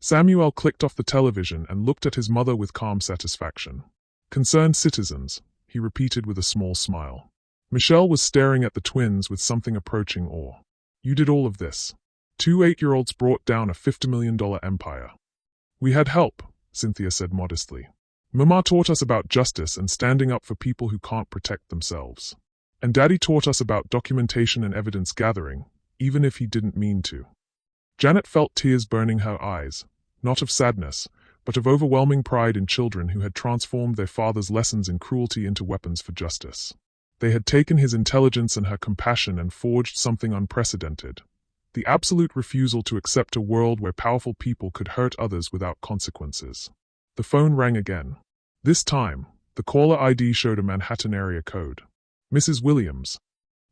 Samuel clicked off the television and looked at his mother with calm satisfaction. Concerned citizens, he repeated with a small smile. Michelle was staring at the twins with something approaching awe. You did all of this. 2 8-year-olds brought down a $50 million empire. We had help, Cynthia said modestly. Mama taught us about justice and standing up for people who can't protect themselves. And Daddy taught us about documentation and evidence gathering, even if he didn't mean to. Janet felt tears burning her eyes, not of sadness, but of overwhelming pride in children who had transformed their father's lessons in cruelty into weapons for justice. They had taken his intelligence and her compassion and forged something unprecedented. The absolute refusal to accept a world where powerful people could hurt others without consequences. The phone rang again. This time, the caller ID showed a Manhattan area code. Mrs. Williams.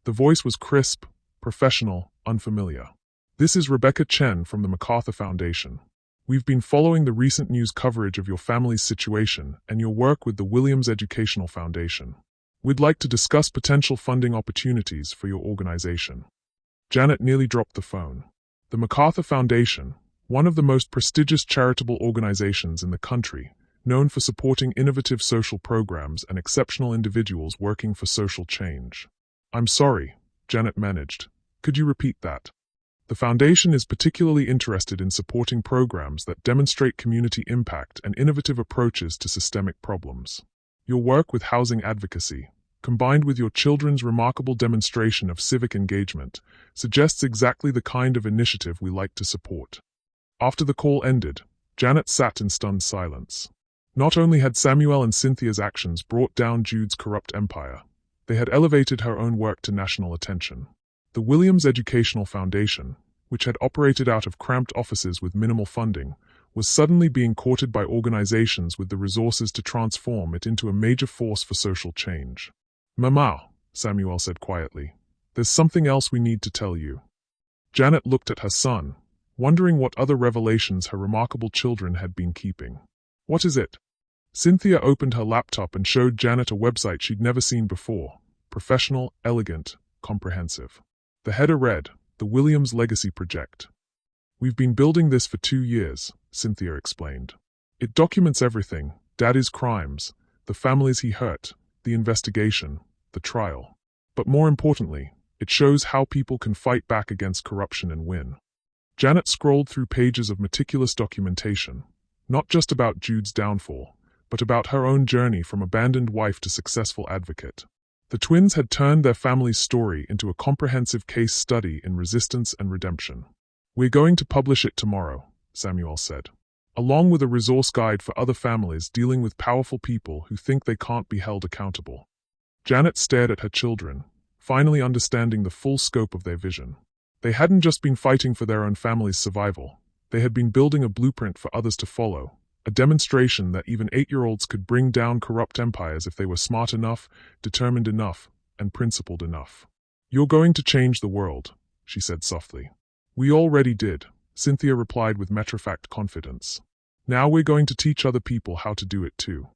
The voice was crisp, professional, unfamiliar. This is Rebecca Chen from the MacArthur Foundation. We've been following the recent news coverage of your family's situation and your work with the Williams Educational Foundation. We'd like to discuss potential funding opportunities for your organization. Janet nearly dropped the phone. The MacArthur Foundation, one of the most prestigious charitable organizations in the country, known for supporting innovative social programs and exceptional individuals working for social change. I'm sorry, Janet managed. Could you repeat that? The foundation is particularly interested in supporting programs that demonstrate community impact and innovative approaches to systemic problems. Your work with housing advocacy, combined with your children's remarkable demonstration of civic engagement, suggests exactly the kind of initiative we like to support. After the call ended, Janet sat in stunned silence. Not only had Samuel and Cynthia's actions brought down Jude's corrupt empire, they had elevated her own work to national attention. The Williams Educational Foundation, which had operated out of cramped offices with minimal funding, was suddenly being courted by organizations with the resources to transform it into a major force for social change. Mama, Samuel said quietly, there's something else we need to tell you. Janet looked at her son, wondering what other revelations her remarkable children had been keeping. What is it? Cynthia opened her laptop and showed Janet a website she'd never seen before. Professional, elegant, comprehensive. The header read, The Williams Legacy Project. We've been building this for 2 years, Cynthia explained. It documents everything, Daddy's crimes, the families he hurt, the investigation, the trial. But more importantly, it shows how people can fight back against corruption and win. Janet scrolled through pages of meticulous documentation, not just about Jude's downfall, but about her own journey from abandoned wife to successful advocate. The twins had turned their family's story into a comprehensive case study in resistance and redemption. We're going to publish it tomorrow, Samuel said, along with a resource guide for other families dealing with powerful people who think they can't be held accountable. Janet stared at her children, finally understanding the full scope of their vision. They hadn't just been fighting for their own family's survival, they had been building a blueprint for others to follow, a demonstration that even 8-year-olds could bring down corrupt empires if they were smart enough, determined enough, and principled enough. You're going to change the world, she said softly. We already did, Cynthia replied with matter-of-fact confidence. Now we're going to teach other people how to do it too.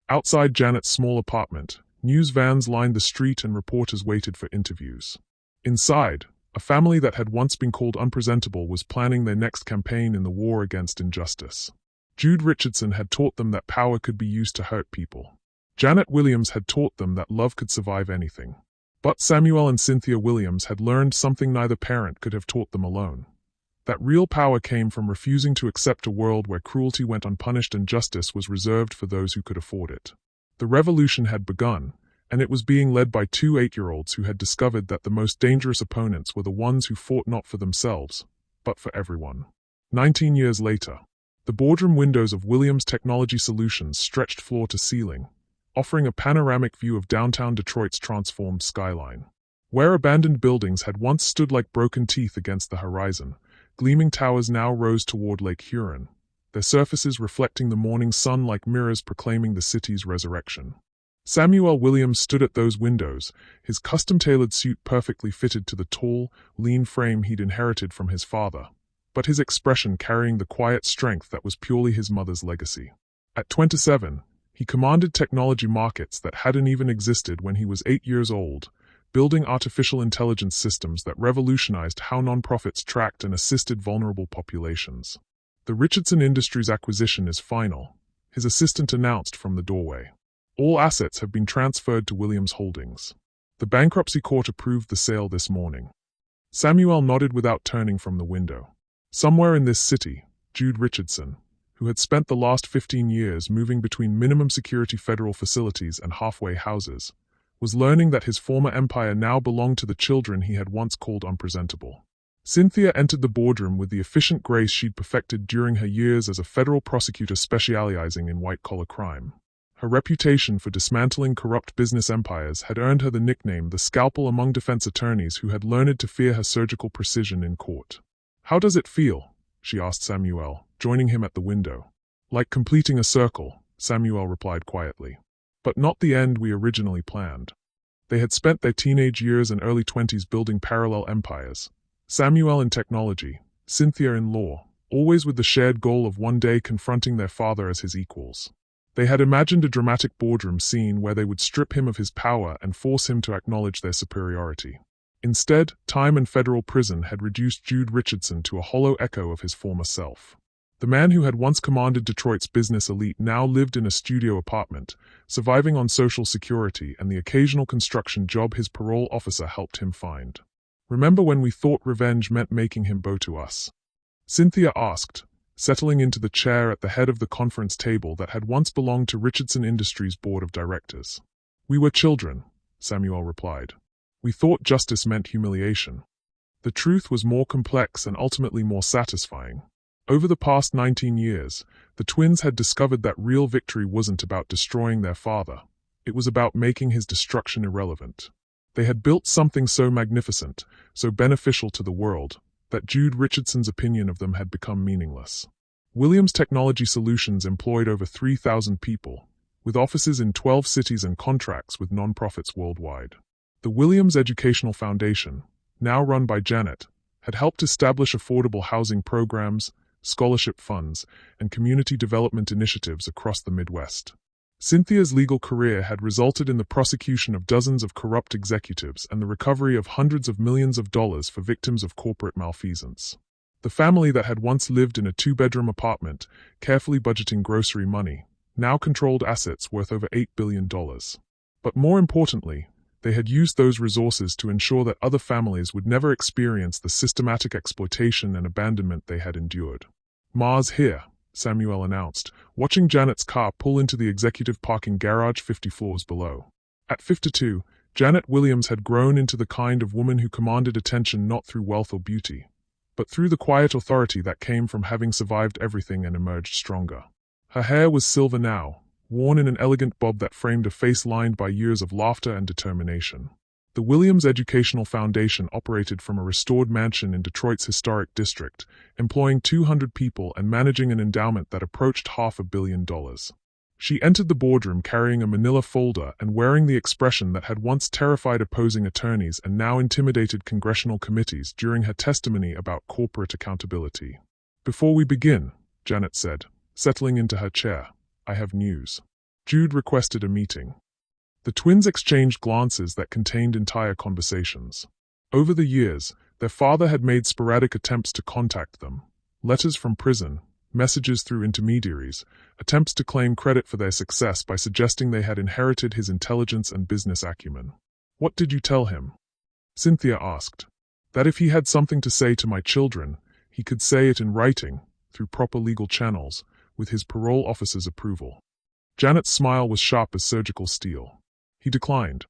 Outside Janet's small apartment, news vans lined the street and reporters waited for interviews. Inside, a family that had once been called unpresentable was planning their next campaign in the war against injustice. Jude Richardson had taught them that power could be used to hurt people. Janet Williams had taught them that love could survive anything. But Samuel and Cynthia Williams had learned something neither parent could have taught them alone. That real power came from refusing to accept a world where cruelty went unpunished and justice was reserved for those who could afford it. The revolution had begun, and it was being led by two 8-year-olds who had discovered that the most dangerous opponents were the ones who fought not for themselves, but for everyone. 19 years later, the boardroom windows of Williams Technology Solutions stretched floor to ceiling, offering a panoramic view of downtown Detroit's transformed skyline. Where abandoned buildings had once stood like broken teeth against the horizon, gleaming towers now rose toward Lake Huron, their surfaces reflecting the morning sun like mirrors proclaiming the city's resurrection. Samuel Williams stood at those windows, his custom-tailored suit perfectly fitted to the tall, lean frame he'd inherited from his father, but his expression carrying the quiet strength that was purely his mother's legacy. At 27, he commanded technology markets that hadn't even existed when he was 8 years old, building artificial intelligence systems that revolutionized how nonprofits tracked and assisted vulnerable populations. The Richardson Industries acquisition is final, his assistant announced from the doorway. All assets have been transferred to Williams Holdings. The bankruptcy court approved the sale this morning. Samuel nodded without turning from the window. Somewhere in this city, Jude Richardson, who had spent the last 15 years moving between minimum security federal facilities and halfway houses, was learning that his former empire now belonged to the children he had once called unpresentable. Cynthia entered the boardroom with the efficient grace she'd perfected during her years as a federal prosecutor specializing in white-collar crime. Her reputation for dismantling corrupt business empires had earned her the nickname the Scalpel among defense attorneys who had learned to fear her surgical precision in court. "How does it feel?" she asked Samuel, joining him at the window. "Like completing a circle," Samuel replied quietly. "But not the end we originally planned." They had spent their teenage years and early 20s building parallel empires. Samuel in technology, Cynthia in law, always with the shared goal of one day confronting their father as his equals. They had imagined a dramatic boardroom scene where they would strip him of his power and force him to acknowledge their superiority. Instead, time and federal prison had reduced Jude Richardson to a hollow echo of his former self. The man who had once commanded Detroit's business elite now lived in a studio apartment, surviving on Social Security and the occasional construction job his parole officer helped him find. "Remember when we thought revenge meant making him bow to us?" Cynthia asked, settling into the chair at the head of the conference table that had once belonged to Richardson Industries' board of directors. "We were children," Samuel replied. "We thought justice meant humiliation." The truth was more complex and ultimately more satisfying. Over the past 19 years, the twins had discovered that real victory wasn't about destroying their father. It was about making his destruction irrelevant. They had built something so magnificent, so beneficial to the world, that Jude Richardson's opinion of them had become meaningless. Williams Technology Solutions employed over 3,000 people, with offices in 12 cities and contracts with nonprofits worldwide. The Williams Educational Foundation, now run by Janet, had helped establish affordable housing programs, scholarship funds, and community development initiatives across the Midwest. Cynthia's legal career had resulted in the prosecution of dozens of corrupt executives and the recovery of hundreds of millions of dollars for victims of corporate malfeasance. The family that had once lived in a 2-bedroom apartment, carefully budgeting grocery money, now controlled assets worth over $8 billion. But more importantly, they had used those resources to ensure that other families would never experience the systematic exploitation and abandonment they had endured. "Ma's here," Samuel announced, watching Janet's car pull into the executive parking garage 50 floors below. At 52, Janet Williams had grown into the kind of woman who commanded attention not through wealth or beauty, but through the quiet authority that came from having survived everything and emerged stronger. Her hair was silver now, worn in an elegant bob that framed a face lined by years of laughter and determination. The Williams Educational Foundation operated from a restored mansion in Detroit's historic district, employing 200 people and managing an endowment that approached $500 million. She entered the boardroom carrying a manila folder and wearing the expression that had once terrified opposing attorneys and now intimidated congressional committees during her testimony about corporate accountability. "Before we begin," Janet said, settling into her chair, "I have news." Jude requested a meeting. The twins exchanged glances that contained entire conversations. Over the years, their father had made sporadic attempts to contact them. Letters from prison, messages through intermediaries, attempts to claim credit for their success by suggesting they had inherited his intelligence and business acumen. "What did you tell him?" Cynthia asked. "That if he had something to say to my children, he could say it in writing, through proper legal channels, with his parole officer's approval." Janet's smile was sharp as surgical steel. He declined.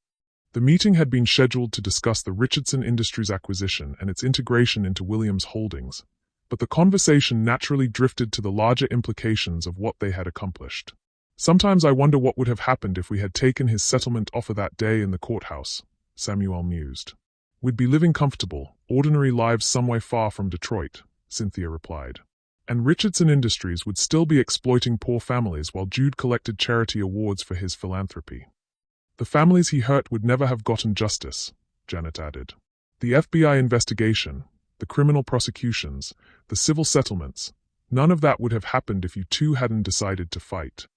The meeting had been scheduled to discuss the Richardson Industries acquisition and its integration into Williams Holdings, but the conversation naturally drifted to the larger implications of what they had accomplished. Sometimes I wonder what would have happened if we had taken his settlement offer that day in the courthouse, Samuel mused. We'd be living comfortable, ordinary lives somewhere far from Detroit, Cynthia replied. And Richardson Industries would still be exploiting poor families while Jude collected charity awards for his philanthropy. The families he hurt would never have gotten justice, Janet added. The FBI investigation, the criminal prosecutions, the civil settlements, none of that would have happened if you two hadn't decided to fight.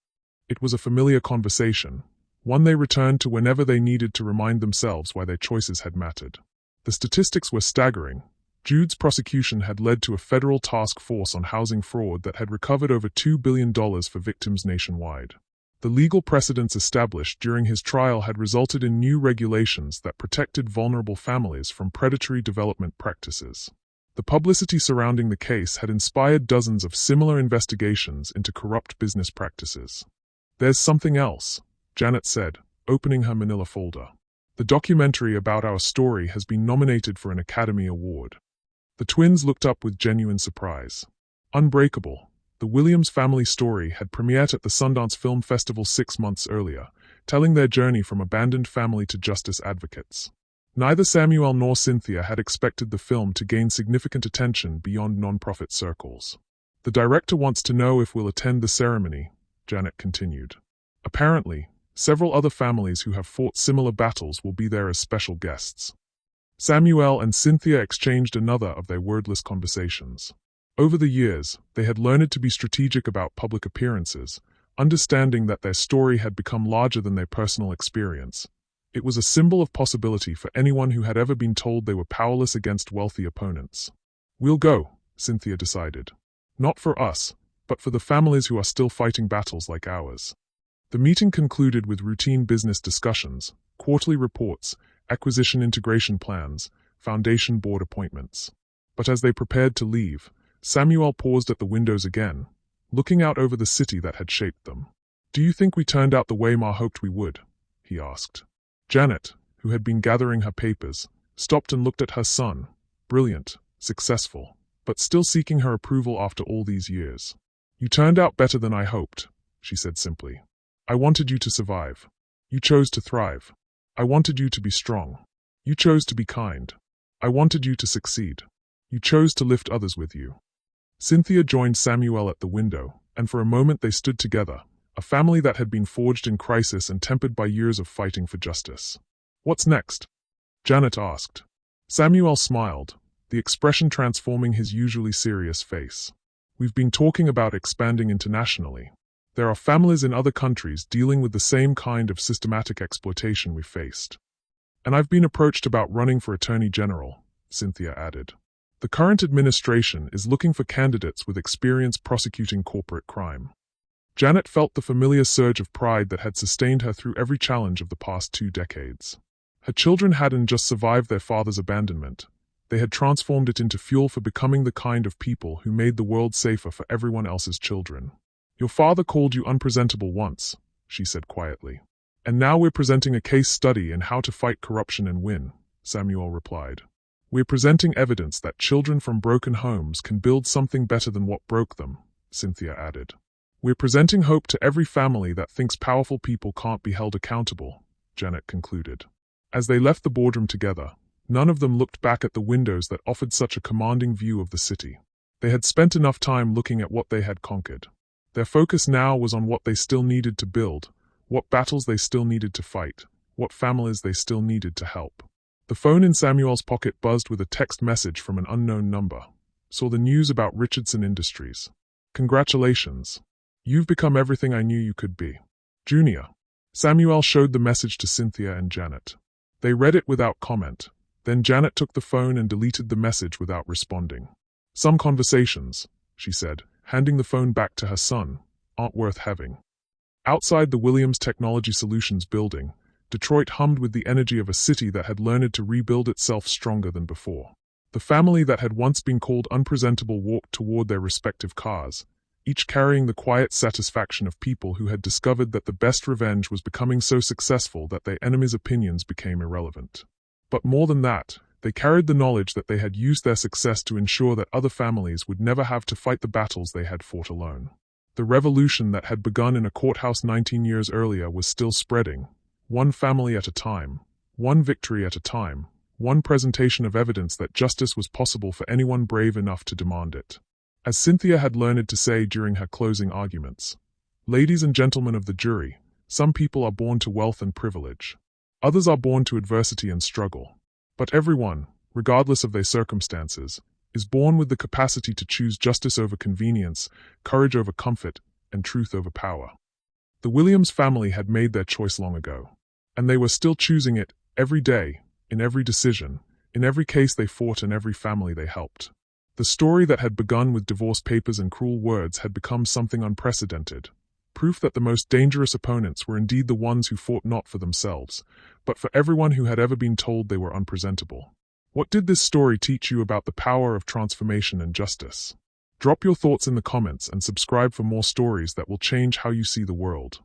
It was a familiar conversation, one they returned to whenever they needed to remind themselves why their choices had mattered. The statistics were staggering. Jude's prosecution had led to a federal task force on housing fraud that had recovered over $2 billion for victims nationwide. The legal precedents established during his trial had resulted in new regulations that protected vulnerable families from predatory development practices. The publicity surrounding the case had inspired dozens of similar investigations into corrupt business practices. There's something else, Janet said, opening her manila folder. The documentary about our story has been nominated for an Academy Award. The twins looked up with genuine surprise. Unbreakable, the Williams family story had premiered at the Sundance Film Festival 6 months earlier, telling their journey from abandoned family to justice advocates. Neither Samuel nor Cynthia had expected the film to gain significant attention beyond non-profit circles. The director wants to know if we'll attend the ceremony, Janet continued. Apparently, several other families who have fought similar battles will be there as special guests. Samuel and Cynthia exchanged another of their wordless conversations. Over the years, they had learned to be strategic about public appearances, understanding that their story had become larger than their personal experience. It was a symbol of possibility for anyone who had ever been told they were powerless against wealthy opponents. We'll go, Cynthia decided. Not for us, but for the families who are still fighting battles like ours. The meeting concluded with routine business discussions, quarterly reports, acquisition integration plans, foundation board appointments. But as they prepared to leave, Samuel paused at the windows again, looking out over the city that had shaped them. Do you think we turned out the way Ma hoped we would? He asked. Janet, who had been gathering her papers, stopped and looked at her son, brilliant, successful, but still seeking her approval after all these years. You turned out better than I hoped, she said simply. I wanted you to survive. You chose to thrive. I wanted you to be strong. You chose to be kind. I wanted you to succeed. You chose to lift others with you. Cynthia joined Samuel at the window, and for a moment they stood together, a family that had been forged in crisis and tempered by years of fighting for justice. What's next? Janet asked. Samuel smiled, the expression transforming his usually serious face. We've been talking about expanding internationally. There are families in other countries dealing with the same kind of systematic exploitation we faced. And I've been approached about running for Attorney General, Cynthia added. The current administration is looking for candidates with experience prosecuting corporate crime. Janet felt the familiar surge of pride that had sustained her through every challenge of the past 2 decades. Her children hadn't just survived their father's abandonment, they had transformed it into fuel for becoming the kind of people who made the world safer for everyone else's children. Your father called you unpresentable once, she said quietly. And now we're presenting a case study in how to fight corruption and win, Samuel replied. We're presenting evidence that children from broken homes can build something better than what broke them, Cynthia added. We're presenting hope to every family that thinks powerful people can't be held accountable, Janet concluded. As they left the boardroom together, none of them looked back at the windows that offered such a commanding view of the city. They had spent enough time looking at what they had conquered. Their focus now was on what they still needed to build, what battles they still needed to fight, what families they still needed to help. The phone in Samuel's pocket buzzed with a text message from an unknown number. Saw the news about Richardson Industries. Congratulations. You've become everything I knew you could be. Junior. Samuel showed the message to Cynthia and Janet. They read it without comment. Then Janet took the phone and deleted the message without responding. Some conversations, she said, handing the phone back to her son, aren't worth having. Outside the Williams Technology Solutions building, Detroit hummed with the energy of a city that had learned to rebuild itself stronger than before. The family that had once been called unpresentable walked toward their respective cars, each carrying the quiet satisfaction of people who had discovered that the best revenge was becoming so successful that their enemies' opinions became irrelevant. But more than that, they carried the knowledge that they had used their success to ensure that other families would never have to fight the battles they had fought alone. The revolution that had begun in a courthouse 19 years earlier was still spreading, one family at a time, one victory at a time, one presentation of evidence that justice was possible for anyone brave enough to demand it. As Cynthia had learned to say during her closing arguments, "Ladies and gentlemen of the jury, some people are born to wealth and privilege. Others are born to adversity and struggle. But everyone, regardless of their circumstances, is born with the capacity to choose justice over convenience, courage over comfort, and truth over power." The Williams family had made their choice long ago, and they were still choosing it every day, in every decision, in every case they fought and every family they helped. The story that had begun with divorce papers and cruel words had become something unprecedented, proof that the most dangerous opponents were indeed the ones who fought not for themselves, but for everyone who had ever been told they were unpresentable. What did this story teach you about the power of transformation and justice? Drop your thoughts in the comments and subscribe for more stories that will change how you see the world.